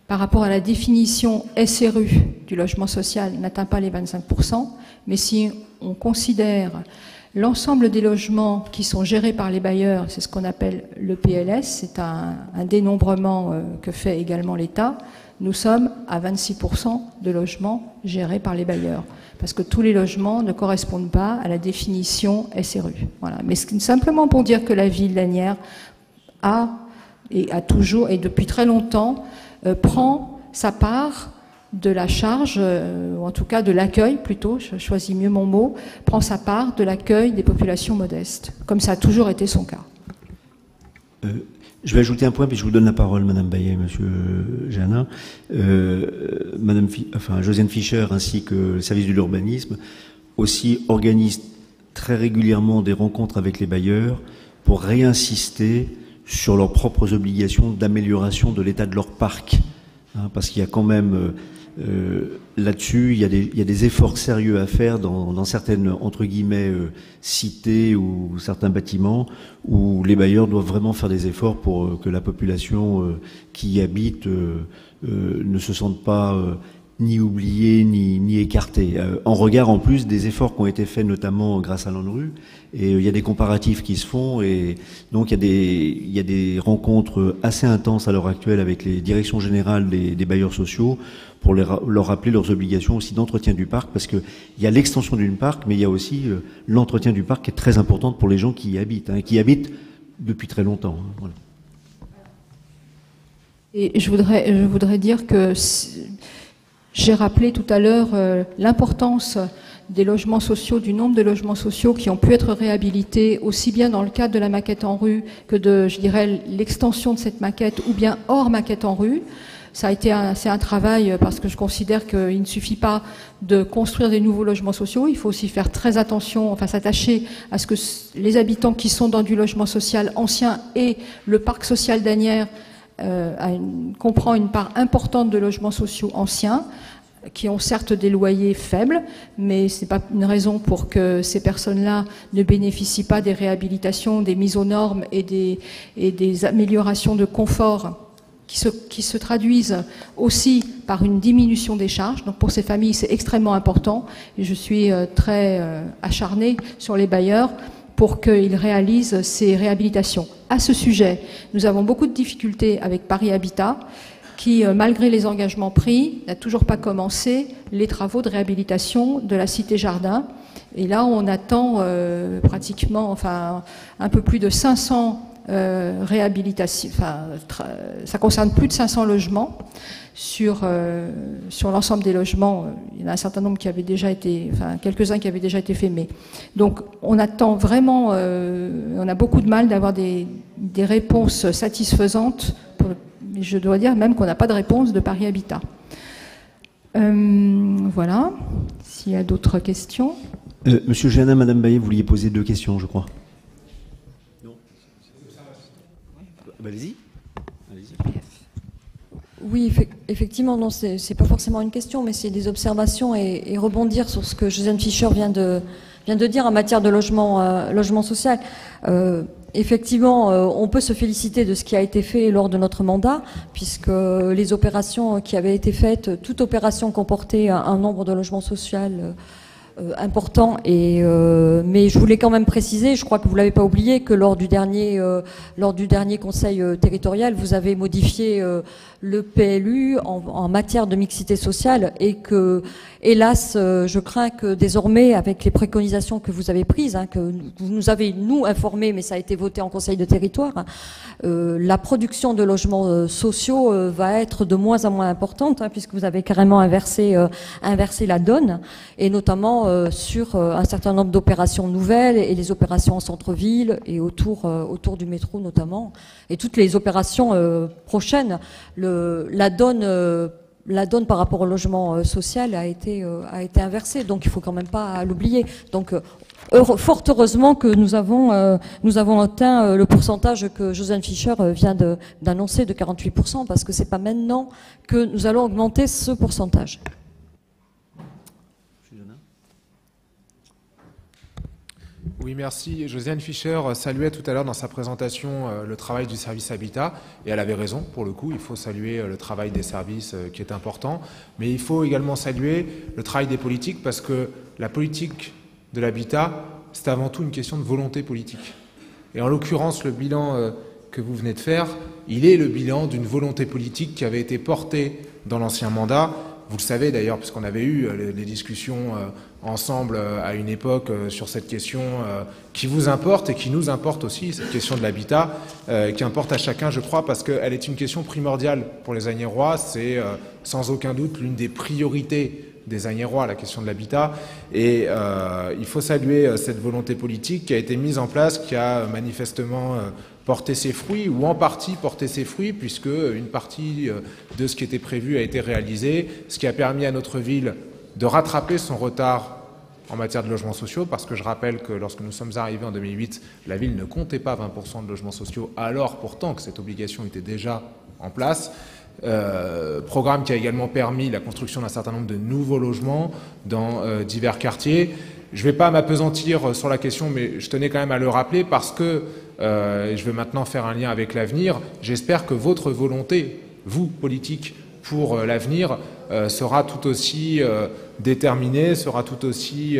par rapport à la définition SRU du logement social, n'atteint pas les 25%, mais si on considère l'ensemble des logements qui sont gérés par les bailleurs, c'est ce qu'on appelle le PLS, c'est un dénombrement que fait également l'État, nous sommes à 26% de logements gérés par les bailleurs, parce que tous les logements ne correspondent pas à la définition SRU. Voilà. Mais simplement pour dire que la ville d'Asnières a toujours, et depuis très longtemps, prend sa part de la charge, ou en tout cas de l'accueil plutôt, je choisis mieux mon mot, prend sa part de l'accueil des populations modestes, comme ça a toujours été son cas. Je vais ajouter un point, puis je vous donne la parole, Madame Bayet, Monsieur Jeannin. Josiane Fischer ainsi que le service de l'urbanisme aussi organisent très régulièrement des rencontres avec les bailleurs pour réinsister sur leurs propres obligations d'amélioration de l'état de leur parc. Parce qu'il y a quand même, là-dessus, il y a des efforts sérieux à faire dans certaines, entre guillemets, cités ou certains bâtiments où les bailleurs doivent vraiment faire des efforts pour que la population qui y habite ne se sente pas ni oubliée ni écartée. En regard, en plus, des efforts qui ont été faits notamment grâce à l'ANRU. Et il y a des comparatifs qui se font, et donc il y a des rencontres assez intenses à l'heure actuelle avec les directions générales des bailleurs sociaux pour leur rappeler leurs obligations aussi d'entretien du parc, parce qu'il y a l'extension du parc, mais il y a aussi l'entretien du parc qui est très important pour les gens qui y habitent, qui y habitent depuis très longtemps. Voilà. Et je voudrais dire que j'ai rappelé tout à l'heure l'importance des logements sociaux, du nombre de logements sociaux qui ont pu être réhabilités, aussi bien dans le cadre de la maquette en rue que de, je dirais, l'extension de cette maquette, ou bien hors maquette en rue. Ça a été c'est un travail, parce que je considère qu'il ne suffit pas de construire des nouveaux logements sociaux, il faut aussi faire très attention, enfin s'attacher à ce que les habitants qui sont dans du logement social ancien et le parc social d'Asnières comprend une part importante de logements sociaux anciens, qui ont certes des loyers faibles, mais ce n'est pas une raison pour que ces personnes-là ne bénéficient pas des réhabilitations, des mises aux normes et des améliorations de confort qui se traduisent aussi par une diminution des charges. Donc pour ces familles, c'est extrêmement important, et je suis très acharnée sur les bailleurs pour qu'ils réalisent ces réhabilitations. À ce sujet, nous avons beaucoup de difficultés avec Paris Habitat, qui, malgré les engagements pris, n'a toujours pas commencé les travaux de réhabilitation de la Cité Jardin. Et là, on attend pratiquement, enfin, un peu plus de 500 réhabilitation, ça concerne plus de 500 logements sur l'ensemble des logements. Il y en a un certain nombre qui avaient déjà été, quelques-uns qui avaient déjà été faits, mais donc on attend vraiment, on a beaucoup de mal d'avoir des réponses satisfaisantes, mais je dois dire même qu'on n'a pas de réponse de Paris Habitat. Voilà, s'il y a d'autres questions. Monsieur Jeannin, Madame Baillet, vous vouliez poser 2 questions, je crois. Non. Allez-y. Oui, effectivement, non, c'est pas forcément une question, mais c'est des observations et rebondir sur ce que Josiane Fischer vient de dire en matière de logement social. Effectivement, on peut se féliciter de ce qui a été fait lors de notre mandat, puisque les opérations qui avaient été faites, toute opération comportait un nombre de logements sociaux important. Mais je voulais quand même préciser, je crois que vous l'avez pas oublié, que lors du dernier conseil territorial, vous avez modifié le PLU en matière de mixité sociale et que, hélas, je crains que désormais, avec les préconisations que vous avez prises, que vous nous avez, nous, informés, mais ça a été voté en conseil de territoire, la production de logements sociaux va être de moins en moins importante, puisque vous avez carrément inversé la donne, et notamment sur un certain nombre d'opérations nouvelles et les opérations en centre-ville et autour du métro notamment, et toutes les opérations prochaines. La donne par rapport au logement social a été inversée, donc il faut quand même pas l'oublier. Donc fort heureusement que nous avons atteint le pourcentage que Josiane Fischer vient d'annoncer de 48%, parce que c'est pas maintenant que nous allons augmenter ce pourcentage. Oui, merci. Josiane Fischer saluait tout à l'heure dans sa présentation le travail du service Habitat, et elle avait raison, pour le coup, il faut saluer le travail des services qui est important, mais il faut également saluer le travail des politiques, parce que la politique de l'habitat, c'est avant tout une question de volonté politique. Et en l'occurrence, le bilan que vous venez de faire, il est le bilan d'une volonté politique qui avait été portée dans l'ancien mandat. Vous le savez d'ailleurs, puisqu'on avait eu les discussions ensemble à une époque sur cette question qui vous importe et qui nous importe aussi, cette question de l'habitat, qui importe à chacun, je crois, parce qu'elle est une question primordiale pour les Agnérois. C'est sans aucun doute l'une des priorités des Agnérois, la question de l'habitat. Et il faut saluer cette volonté politique qui a été mise en place, qui a manifestement porté ses fruits, ou en partie porté ses fruits, puisque une partie de ce qui était prévu a été réalisé, ce qui a permis à notre ville de rattraper son retard en matière de logements sociaux, parce que je rappelle que lorsque nous sommes arrivés en 2008, la ville ne comptait pas 20% de logements sociaux, alors pourtant que cette obligation était déjà en place. Programme qui a également permis la construction d'un certain nombre de nouveaux logements dans divers quartiers. Je ne vais pas m'appesantir sur la question, mais je tenais quand même à le rappeler parce que je vais maintenant faire un lien avec l'avenir. J'espère que votre volonté, vous, politique, pour l'avenir, sera tout aussi déterminée, sera tout aussi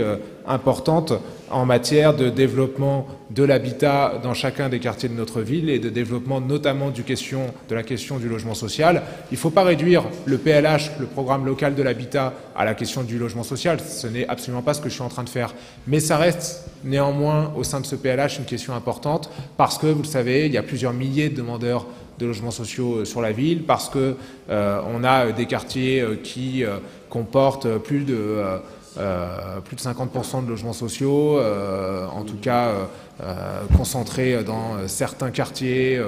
importante en matière de développement de l'habitat dans chacun des quartiers de notre ville et de développement notamment de la question du logement social. Il ne faut pas réduire le PLH, le programme local de l'habitat, à la question du logement social. Ce n'est absolument pas ce que je suis en train de faire. Mais ça reste néanmoins au sein de ce PLH une question importante parce que, vous le savez, il y a plusieurs milliers de demandeurs de logements sociaux sur la ville, parce que on a des quartiers qui comportent plus de 50% de logements sociaux, en tout cas concentrés dans certains quartiers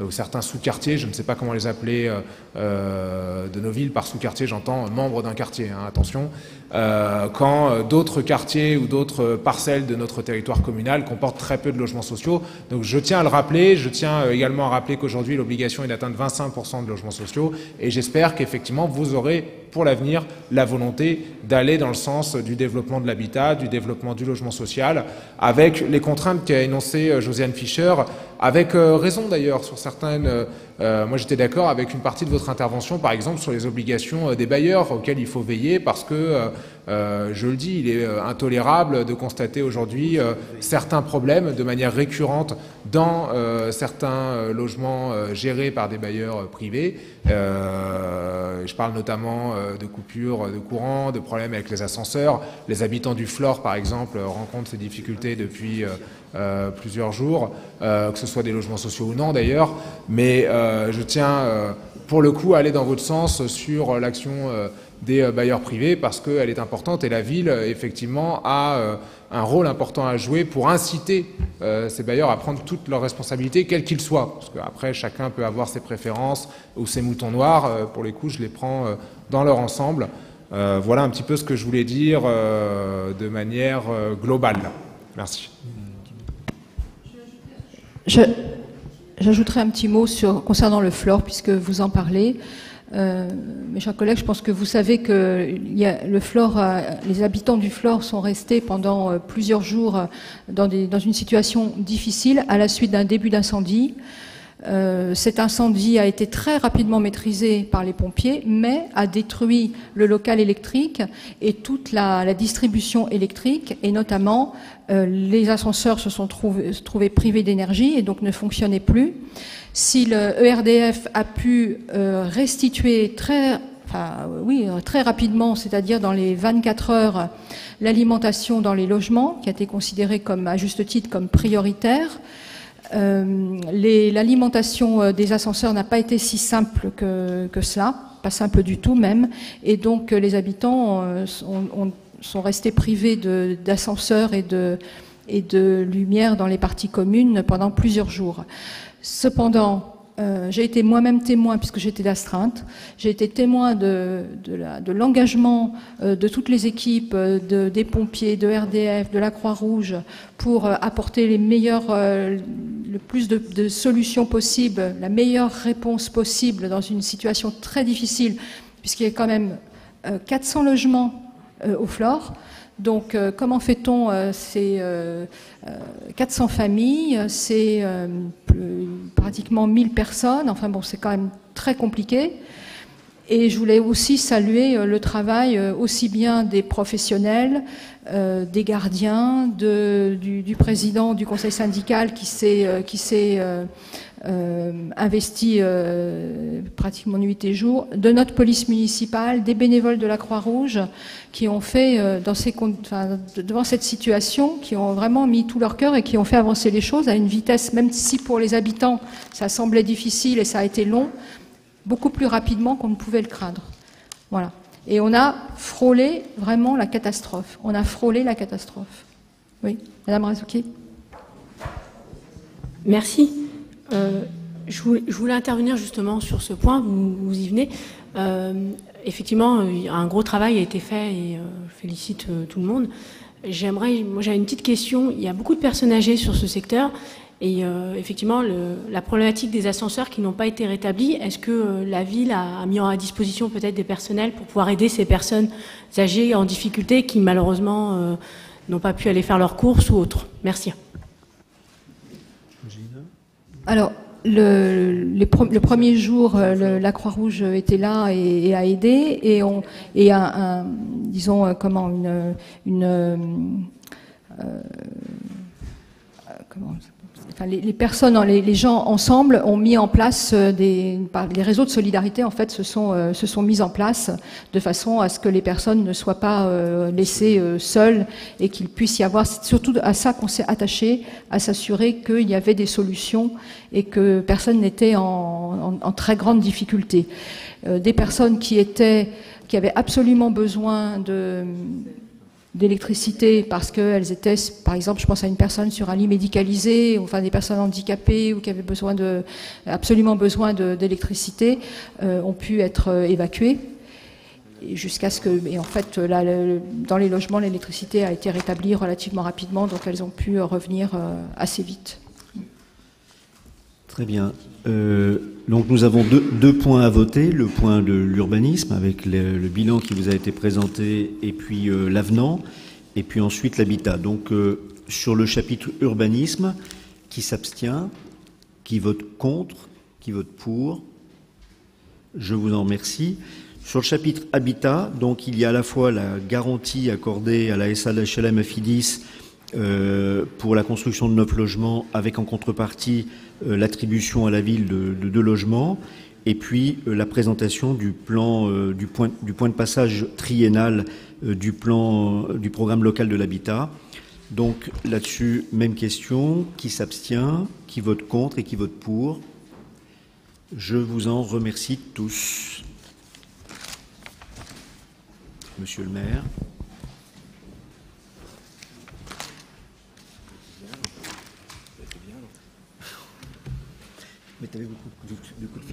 ou certains sous-quartiers, je ne sais pas comment les appeler de nos villes. Par sous-quartier, j'entends membres d'un quartier, attention, quand d'autres quartiers ou d'autres parcelles de notre territoire communal comportent très peu de logements sociaux. Donc je tiens à le rappeler, je tiens également à rappeler qu'aujourd'hui l'obligation est d'atteindre 25% de logements sociaux, et j'espère qu'effectivement vous aurez pour l'avenir la volonté d'aller dans le sens du développement de l'habitat, du développement du logement social, avec les contraintes qu'a énoncées Josiane Fischer, avec raison d'ailleurs sur certaines moi j'étais d'accord avec une partie de votre intervention, par exemple sur les obligations des bailleurs auxquelles il faut veiller, parce que, je le dis, il est intolérable de constater aujourd'hui certains problèmes de manière récurrente dans certains logements gérés par des bailleurs privés. Je parle notamment de coupures de courant, de problèmes avec les ascenseurs. Les habitants du Flore, par exemple, rencontrent ces difficultés depuis plusieurs jours, que ce soit des logements sociaux ou non d'ailleurs. Mais je tiens pour le coup à aller dans votre sens sur l'action des bailleurs privés, parce qu'elle est importante et la ville effectivement a un rôle important à jouer pour inciter ces bailleurs à prendre toutes leurs responsabilités, quels qu'ils soient, parce qu'après chacun peut avoir ses préférences ou ses moutons noirs. Pour les coups, je les prends dans leur ensemble. Voilà un petit peu ce que je voulais dire de manière globale. Merci. J'ajouterai un petit mot concernant le Flore, puisque vous en parlez. Mes chers collègues, je pense que vous savez que le Flore, les habitants du Flore sont restés pendant plusieurs jours dans une situation difficile à la suite d'un début d'incendie. Cet incendie a été très rapidement maîtrisé par les pompiers, mais a détruit le local électrique et toute la distribution électrique, et notamment les ascenseurs se sont trouvés privés d'énergie et donc ne fonctionnaient plus. Si le ERDF a pu restituer très rapidement, c'est-à-dire dans les 24 heures, l'alimentation dans les logements, qui a été considérée comme, à juste titre, comme prioritaire, l'alimentation des ascenseurs n'a pas été si simple que cela, pas simple du tout même, et donc les habitants sont restés privés d'ascenseurs et de lumière dans les parties communes pendant plusieurs jours. Cependant, j'ai été moi-même témoin, puisque j'étais d'astreinte, j'ai été témoin de l'engagement de toutes les équipes, des pompiers, de RDF, de la Croix-Rouge, pour apporter les meilleurs, le plus de solutions possibles, la meilleure réponse possible dans une situation très difficile, puisqu'il y a quand même 400 logements au Flore. Donc, comment fait-on ces 400 familles, c'est pratiquement 1000 personnes, enfin bon, c'est quand même très compliqué. Et je voulais aussi saluer le travail aussi bien des professionnels, des gardiens, du président du conseil syndical qui s'est investi pratiquement nuit et jour, de notre police municipale, des bénévoles de la Croix-Rouge qui ont fait, devant cette situation, qui ont vraiment mis tout leur cœur et qui ont fait avancer les choses à une vitesse, même si pour les habitants ça semblait difficile et ça a été long, beaucoup plus rapidement qu'on ne pouvait le craindre. Voilà. Et on a frôlé vraiment la catastrophe. On a frôlé la catastrophe. Oui, Madame Razouki. Merci. Je voulais intervenir justement sur ce point, vous y venez. Effectivement, un gros travail a été fait et je félicite tout le monde. Moi j'ai une petite question. Il y a beaucoup de personnes âgées sur ce secteur et effectivement la problématique des ascenseurs qui n'ont pas été rétablis, est-ce que la ville a mis à disposition peut-être des personnels pour pouvoir aider ces personnes âgées en difficulté qui malheureusement n'ont pas pu aller faire leurs courses ou autres? Merci. Alors, le premier jour, la Croix-Rouge était là et a aidé, et les personnes, les gens ensemble ont mis en place les réseaux de solidarité en fait se sont mis en place de façon à ce que les personnes ne soient pas laissées seules et qu'il puisse y avoir, c'est surtout à ça qu'on s'est attaché, à s'assurer qu'il y avait des solutions et que personne n'était en très grande difficulté. Des personnes qui avaient absolument besoin d'électricité parce qu'elles étaient, par exemple, je pense à une personne sur un lit médicalisé, enfin des personnes handicapées ou qui avaient absolument besoin d'électricité, ont pu être évacuées. Jusqu'à ce que, et en fait, là, dans les logements, l'électricité a été rétablie relativement rapidement, donc elles ont pu revenir assez vite. Très bien. Donc nous avons deux points à voter, le point de l'urbanisme avec le bilan qui vous a été présenté et puis l'avenant, et puis ensuite l'habitat. Donc sur le chapitre urbanisme, qui s'abstient, qui vote contre, qui vote pour? Je vous en remercie. Sur le chapitre Habitat, donc il y a à la fois la garantie accordée à la SAHLM Affidis pour la construction de 9 logements, avec en contrepartie l'attribution à la ville de 2 logements, et puis la présentation du plan du point de passage triennal du programme local de l'habitat. Donc là-dessus, même question, qui s'abstient, qui vote contre et qui vote pour? Je vous en remercie tous. Monsieur le maire.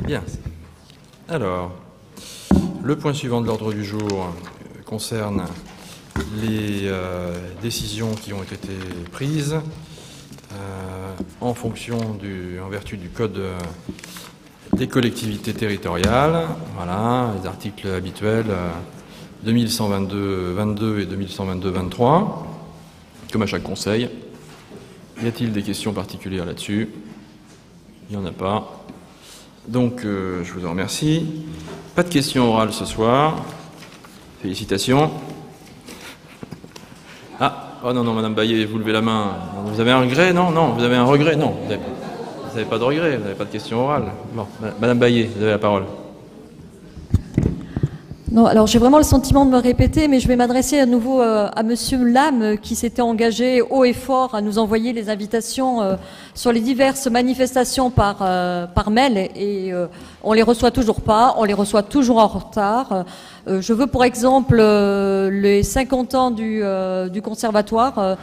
Bien. Alors, le point suivant de l'ordre du jour concerne les décisions qui ont été prises en vertu du Code des collectivités territoriales. Voilà, les articles habituels 2122-22 et 2122-23, comme à chaque conseil. Y a-t-il des questions particulières là-dessus? Il n'y en a pas. Donc, je vous en remercie. Pas de questions orales ce soir. Félicitations. Ah, oh non, Madame Baillet, vous levez la main. Vous avez un regret? Non, vous avez un regret? Non, vous n'avez pas de regret, vous n'avez pas de questions orales. Bon, Madame Baillet, vous avez la parole. Non, alors j'ai vraiment le sentiment de me répéter, mais je vais m'adresser à nouveau à Monsieur Lame, qui s'était engagé haut et fort à nous envoyer les invitations sur les diverses manifestations par mail, et on les reçoit toujours pas, on les reçoit toujours en retard. Je veux pour exemple les 50 ans du conservatoire.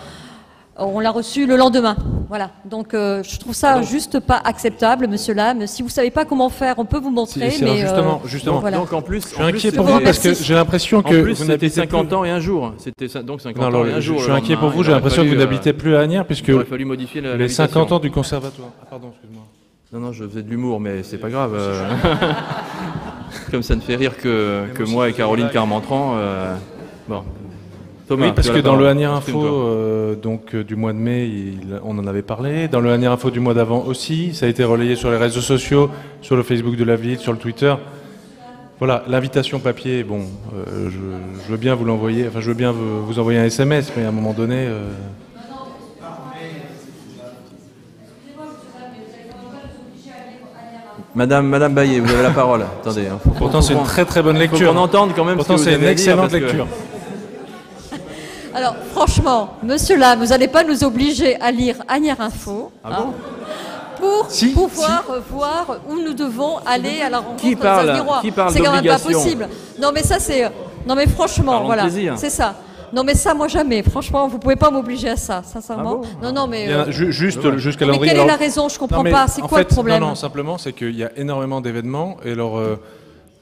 On l'a reçu le lendemain. Voilà. Donc, je trouve ça juste pas acceptable, Monsieur Lame. Si vous savez pas comment faire, on peut vous montrer. Mais justement. voilà. Donc, en plus, je suis inquiet pour vous parce que j'ai l'impression que vous n'habitez 50 ans et un jour. C'était donc 50 ans et un jour. Je suis inquiet pour vous. J'ai l'impression que vous n'habitez plus à Asnières puisque il aurait fallu modifier les 50 ans du conservatoire. Ah, pardon, excuse-moi. Non, je faisais de l'humour, mais c'est pas grave. Comme ça ne fait rire que moi et Caroline Carmentran. Bon. Thomas, oui, parce que dans le Asnières Info du mois de mai, on en avait parlé. Dans le Asnières Info du mois d'avant aussi, ça a été relayé sur les réseaux sociaux, sur le Facebook de la ville, sur le Twitter. Voilà, l'invitation papier, bon, je veux bien vous l'envoyer, enfin je veux bien vous envoyer un SMS, mais à un moment donné... Madame Baillet, vous avez la parole. Attendez. Pourtant, c'est une très très bonne lecture. Faut qu'on entende quand même. Pourtant, c'est une excellente lecture. Alors, franchement, Monsieur Lame, vous n'allez pas nous obliger à lire Asnières Info pour pouvoir voir où nous devons aller à la rencontre des Asniérois. C'est quand même pas possible. Non, mais ça, c'est... Non, mais franchement, voilà, c'est ça. Non, mais ça, moi, jamais. Franchement, vous pouvez pas m'obliger à ça, sincèrement. Non, mais... Juste jusqu'à l'endroit. Mais quelle est la raison? Je comprends pas. C'est quoi le problème? Non, simplement, c'est qu'il y a énormément d'événements. Et alors,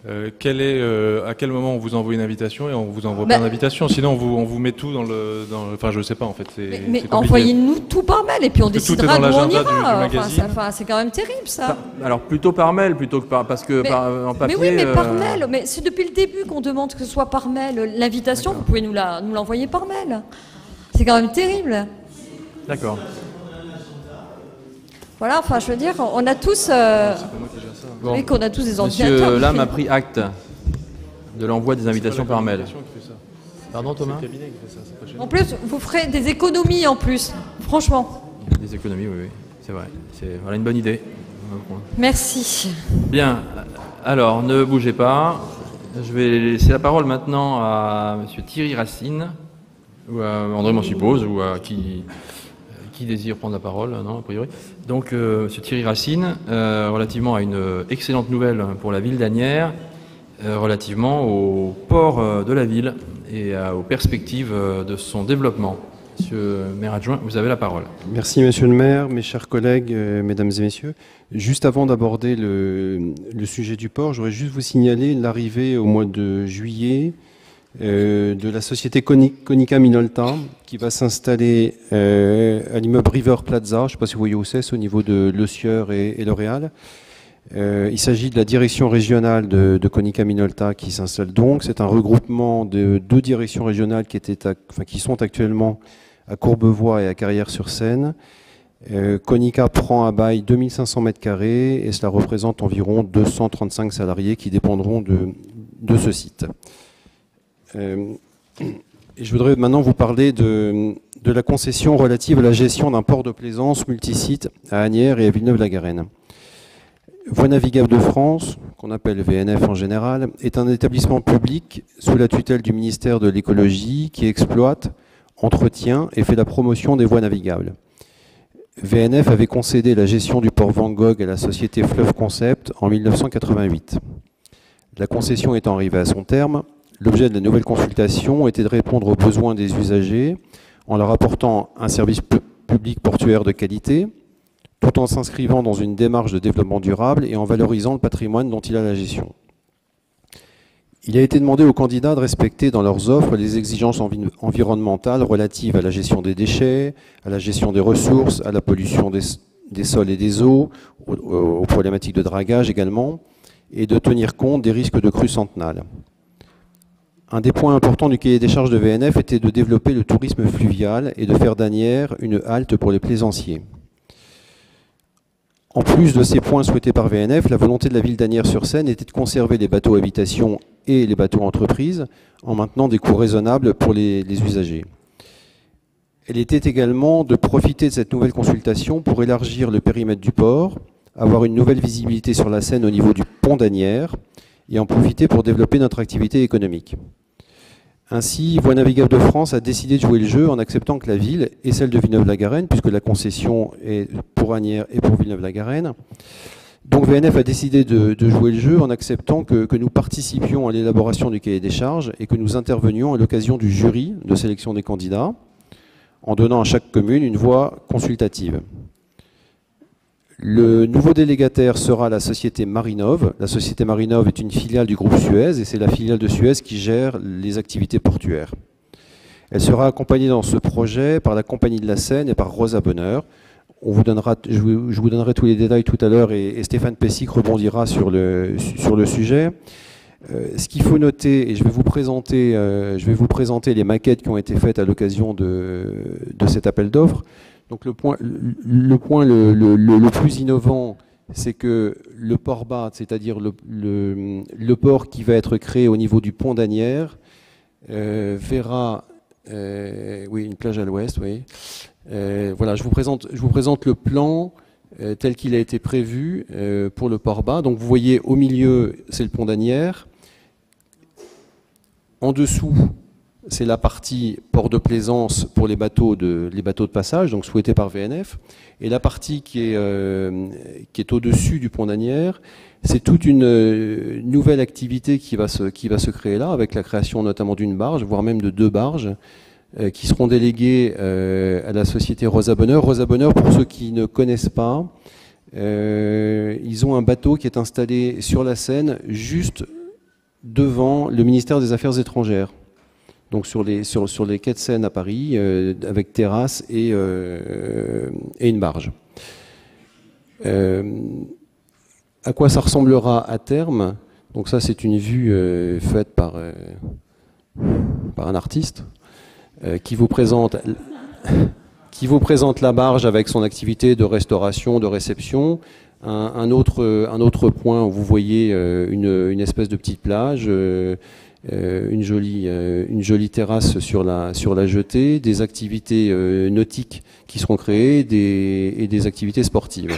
à quel moment on vous envoie une invitation et on vous envoie pas d'invitation? Sinon, on vous met tout dans le... Enfin, je sais pas, en fait. Mais envoyez-nous tout par mail et puis on décidera d'où on ira. Enfin, c'est quand même terrible, ça. Alors, plutôt par mail, plutôt que parce que en papier... Mais oui, mais par mail. Mais c'est depuis le début qu'on demande que ce soit par mail. L'invitation, vous pouvez nous l'envoyer par mail. C'est quand même terrible. D'accord. Voilà, enfin, je veux dire, on a tous... Oui, qu'on a tous des ordinateurs. Monsieur Lame a pris acte de l'envoi des invitations par mail. Pardon, Thomas? En plus, vous ferez des économies en plus, franchement. Des économies, oui, c'est vrai. Voilà une bonne idée. Merci. Bien, alors, ne bougez pas. Je vais laisser la parole maintenant à Monsieur Thierry Racine, ou à André, m'en suppose, ou à qui désire prendre la parole, non, a priori. Donc, Monsieur Thierry Racine, relativement à une excellente nouvelle pour la ville d'Asnières, relativement au port de la ville et aux perspectives de son développement. Monsieur le maire adjoint, vous avez la parole. Merci, Monsieur le maire, mes chers collègues, mesdames et messieurs. Juste avant d'aborder le sujet du port, j'aurais juste vous signaler l'arrivée au mois de juillet de la société Konica Minolta qui va s'installer à l'immeuble River Plaza. Je ne sais pas si vous voyez où c'est au niveau de Le Sieur et L'Oréal. Il s'agit de la direction régionale de Konica Minolta qui s'installe donc. C'est un regroupement de 2 directions régionales qui sont actuellement à Courbevoie et à Carrières-sur-Seine. Konica prend à bail 2500 m² et cela représente environ 235 salariés qui dépendront de ce site. Et je voudrais maintenant vous parler de la concession relative à la gestion d'un port de plaisance multisite à Asnières et à Villeneuve-la-Garenne. Voies navigables de France, qu'on appelle VNF en général, est un établissement public sous la tutelle du ministère de l'écologie qui exploite, entretient et fait la promotion des voies navigables. VNF avait concédé la gestion du port Van Gogh à la société Fleuve Concept en 1988. La concession étant arrivée à son terme, l'objet de la nouvelle consultation était de répondre aux besoins des usagers en leur apportant un service public portuaire de qualité, tout en s'inscrivant dans une démarche de développement durable et en valorisant le patrimoine dont il a la gestion. Il a été demandé aux candidats de respecter dans leurs offres les exigences environnementales relatives à la gestion des déchets, à la gestion des ressources, à la pollution des sols et des eaux, aux problématiques de dragage également, et de tenir compte des risques de crues centenales. Un des points importants du cahier des charges de VNF était de développer le tourisme fluvial et de faire d'Asnières une halte pour les plaisanciers. En plus de ces points souhaités par VNF, la volonté de la ville d'Asnières-sur-Seine était de conserver les bateaux habitations et les bateaux entreprises en maintenant des coûts raisonnables pour les usagers. Elle était également de profiter de cette nouvelle consultation pour élargir le périmètre du port, avoir une nouvelle visibilité sur la Seine au niveau du pont d'Asnières et en profiter pour développer notre activité économique. Ainsi, Voies navigables de France a décidé de jouer le jeu en acceptant que la ville et celle de Villeneuve-la-Garenne, puisque la concession est pour Asnières et pour Villeneuve-la-Garenne. Donc VNF a décidé de jouer le jeu en acceptant que nous participions à l'élaboration du cahier des charges et que nous intervenions à l'occasion du jury de sélection des candidats, en donnant à chaque commune une voix consultative. Le nouveau délégataire sera la société Marinov. La société Marinov est une filiale du groupe Suez et c'est la filiale de Suez qui gère les activités portuaires. Elle sera accompagnée dans ce projet par la Compagnie de la Seine et par Rosa Bonheur. Je vous donnerai tous les détails tout à l'heure et Stéphane Pessic rebondira sur le sujet. Ce qu'il faut noter, et je vais vous présenter les maquettes qui ont été faites à l'occasion de cet appel d'offres. Donc le point le plus innovant, c'est que le port bas, c'est-à-dire le port qui va être créé au niveau du pont d'Asnières, verra une plage à l'ouest. Oui. Voilà, je vous présente le plan tel qu'il a été prévu pour le port bas. Donc vous voyez au milieu, c'est le pont d'Asnières. En dessous, c'est la partie port de plaisance pour les bateaux de passage, donc souhaité par VNF. Et la partie qui est au-dessus du pont d'Asnières, c'est toute une nouvelle activité qui va se créer là, avec la création notamment d'une barge, voire même de 2 barges, qui seront déléguées à la société Rosa Bonheur. Rosa Bonheur, pour ceux qui ne connaissent pas, ils ont un bateau qui est installé sur la Seine, juste devant le ministère des Affaires étrangères. Donc sur les quais de Seine à Paris, avec terrasse et une barge. À quoi ça ressemblera à terme? Donc ça, c'est une vue faite par un artiste qui vous présente la barge avec son activité de restauration, de réception. Un autre point où vous voyez une espèce de petite plage. Une jolie terrasse sur la jetée, des activités nautiques qui seront créées et des activités sportives.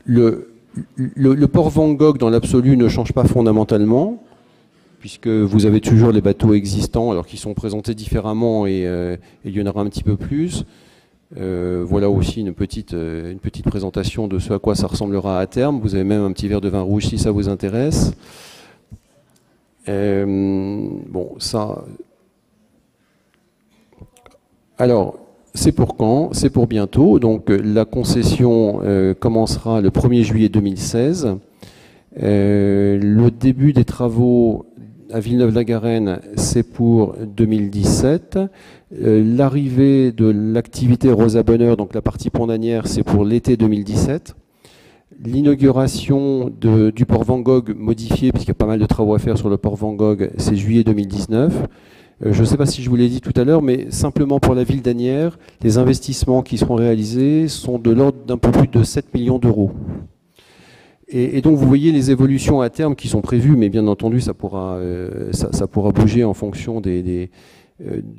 Le port Van Gogh dans l'absolu ne change pas fondamentalement, puisque vous avez toujours les bateaux existants alors qu'ils sont présentés différemment et il y en aura un petit peu plus. Voilà aussi une petite présentation de ce à quoi ça ressemblera à terme. Vous avez même un petit verre de vin rouge si ça vous intéresse. Bon, ça. Alors, c'est pour quand? C'est pour bientôt. Donc, la concession commencera le 1er juillet 2016. Le début des travaux à Villeneuve-la-Garenne, c'est pour 2017. L'arrivée de l'activité Rosa Bonheur, donc la partie pont d'Asnières, c'est pour l'été 2017. L'inauguration du port Van Gogh modifié, puisqu'il y a pas mal de travaux à faire sur le port Van Gogh, c'est juillet 2019. Je ne sais pas si je vous l'ai dit tout à l'heure, mais simplement pour la ville d'Asnières, les investissements qui seront réalisés sont de l'ordre d'un peu plus de 7 millions d'euros. Et donc vous voyez les évolutions à terme qui sont prévues, mais bien entendu ça pourra bouger en fonction de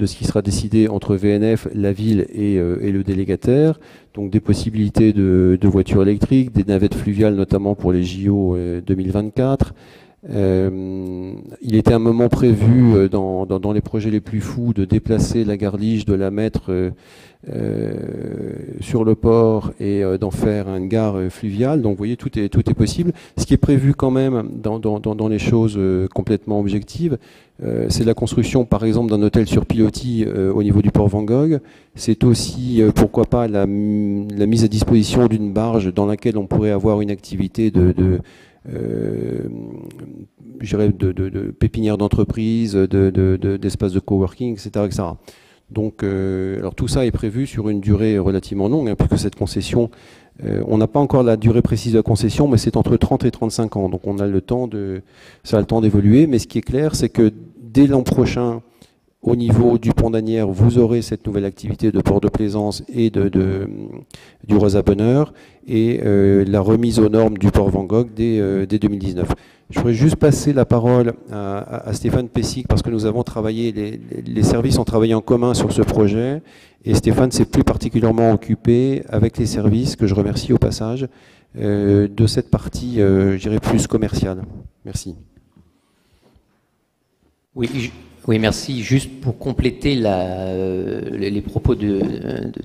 ce qui sera décidé entre VNF, la ville et le délégataire. Donc des possibilités de voitures électriques, des navettes fluviales notamment pour les JO 2024. Il était un moment prévu dans les projets les plus fous de déplacer la gare Lige, de la mettre sur le port et d'en faire une gare fluviale. Donc vous voyez, tout est possible. Ce qui est prévu quand même dans les choses complètement objectives, c'est la construction par exemple d'un hôtel sur pilotis au niveau du port Van Gogh. C'est aussi, pourquoi pas, la mise à disposition d'une barge dans laquelle on pourrait avoir une activité je dirais de pépinière d'entreprise, d'espace de coworking, etc., etc. Donc, alors tout ça est prévu sur une durée relativement longue, hein, puisque cette concession, on n'a pas encore la durée précise de la concession, mais c'est entre 30 et 35 ans. Donc, on a le temps ça a le temps d'évoluer. Mais ce qui est clair, c'est que dès l'an prochain, au niveau du pont d'Asnières, vous aurez cette nouvelle activité de port de plaisance et du Rosa Bonheur et la remise aux normes du port Van Gogh dès 2019. Je voudrais juste passer la parole à Stéphane Pessic parce que nous avons travaillé, les services ont travaillé en commun sur ce projet et Stéphane s'est plus particulièrement occupé avec les services, que je remercie au passage, de cette partie, je dirais, plus commerciale. Merci. Oui, merci. Juste pour compléter les propos de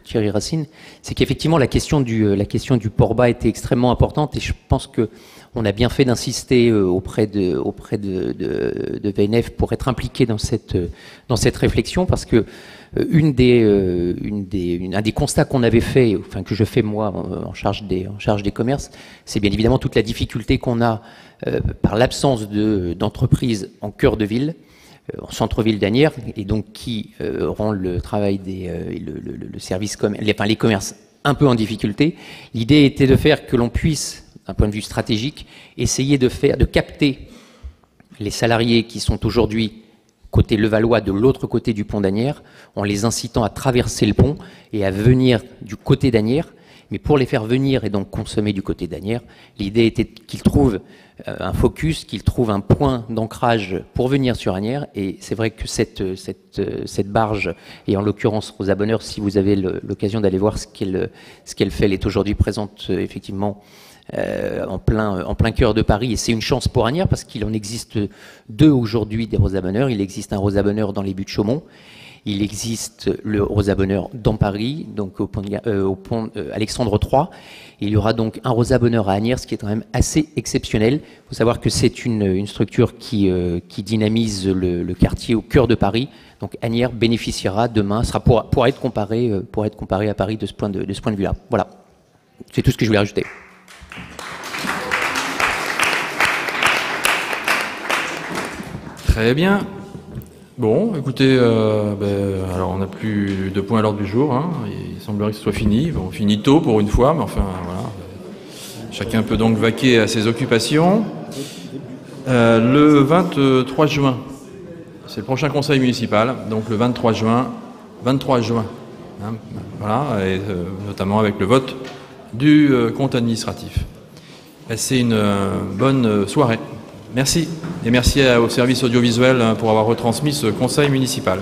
Thierry Racine, c'est qu'effectivement la question du port bas était extrêmement importante et je pense que on a bien fait d'insister auprès de VNF pour être impliqué dans cette réflexion parce que un des constats qu'on avait fait, enfin que je fais moi en charge des commerces, c'est bien évidemment toute la difficulté qu'on a par l'absence d'entreprises en cœur de ville, en centre-ville d'Asnières, et donc qui rend le travail le service les commerces un peu en difficulté. L'idée était de faire que l'on puisse, d'un point de vue stratégique, essayer de capter les salariés qui sont aujourd'hui côté Levallois, de l'autre côté du pont d'Asnières, en les incitant à traverser le pont et à venir du côté d'Asnières. Mais pour les faire venir et donc consommer du côté d'Asnières, l'idée était qu'ils trouvent un focus, qu'ils trouvent un point d'ancrage pour venir sur Asnières. Et c'est vrai que cette barge, et en l'occurrence Rosa Bonheur, si vous avez l'occasion d'aller voir ce qu'elle fait, elle est aujourd'hui présente effectivement en plein cœur de Paris. Et c'est une chance pour Asnières parce qu'il en existe deux aujourd'hui des Rosa Bonheur. Il existe un Rosa Bonheur dans les buttes Chaumont. Il existe le Rosa Bonheur dans Paris, donc au pont Alexandre III. Il y aura donc un Rosa Bonheur à Asnières, ce qui est quand même assez exceptionnel. Il faut savoir que c'est une structure qui dynamise le quartier au cœur de Paris. Donc Asnières bénéficiera demain, pourra être comparé à Paris de ce point de vue-là. Voilà, c'est tout ce que je voulais rajouter. Très bien. Bon, écoutez, alors on n'a plus de points à l'ordre du jour. Hein. Il semblerait que ce soit fini. Bon, on finit tôt pour une fois, mais enfin, voilà. Chacun peut donc vaquer à ses occupations. Le 23 juin, c'est le prochain conseil municipal, donc le 23 juin. Hein, voilà, et notamment avec le vote du compte administratif. Passez une bonne soirée. Merci. Et merci au service audiovisuel pour avoir retransmis ce conseil municipal.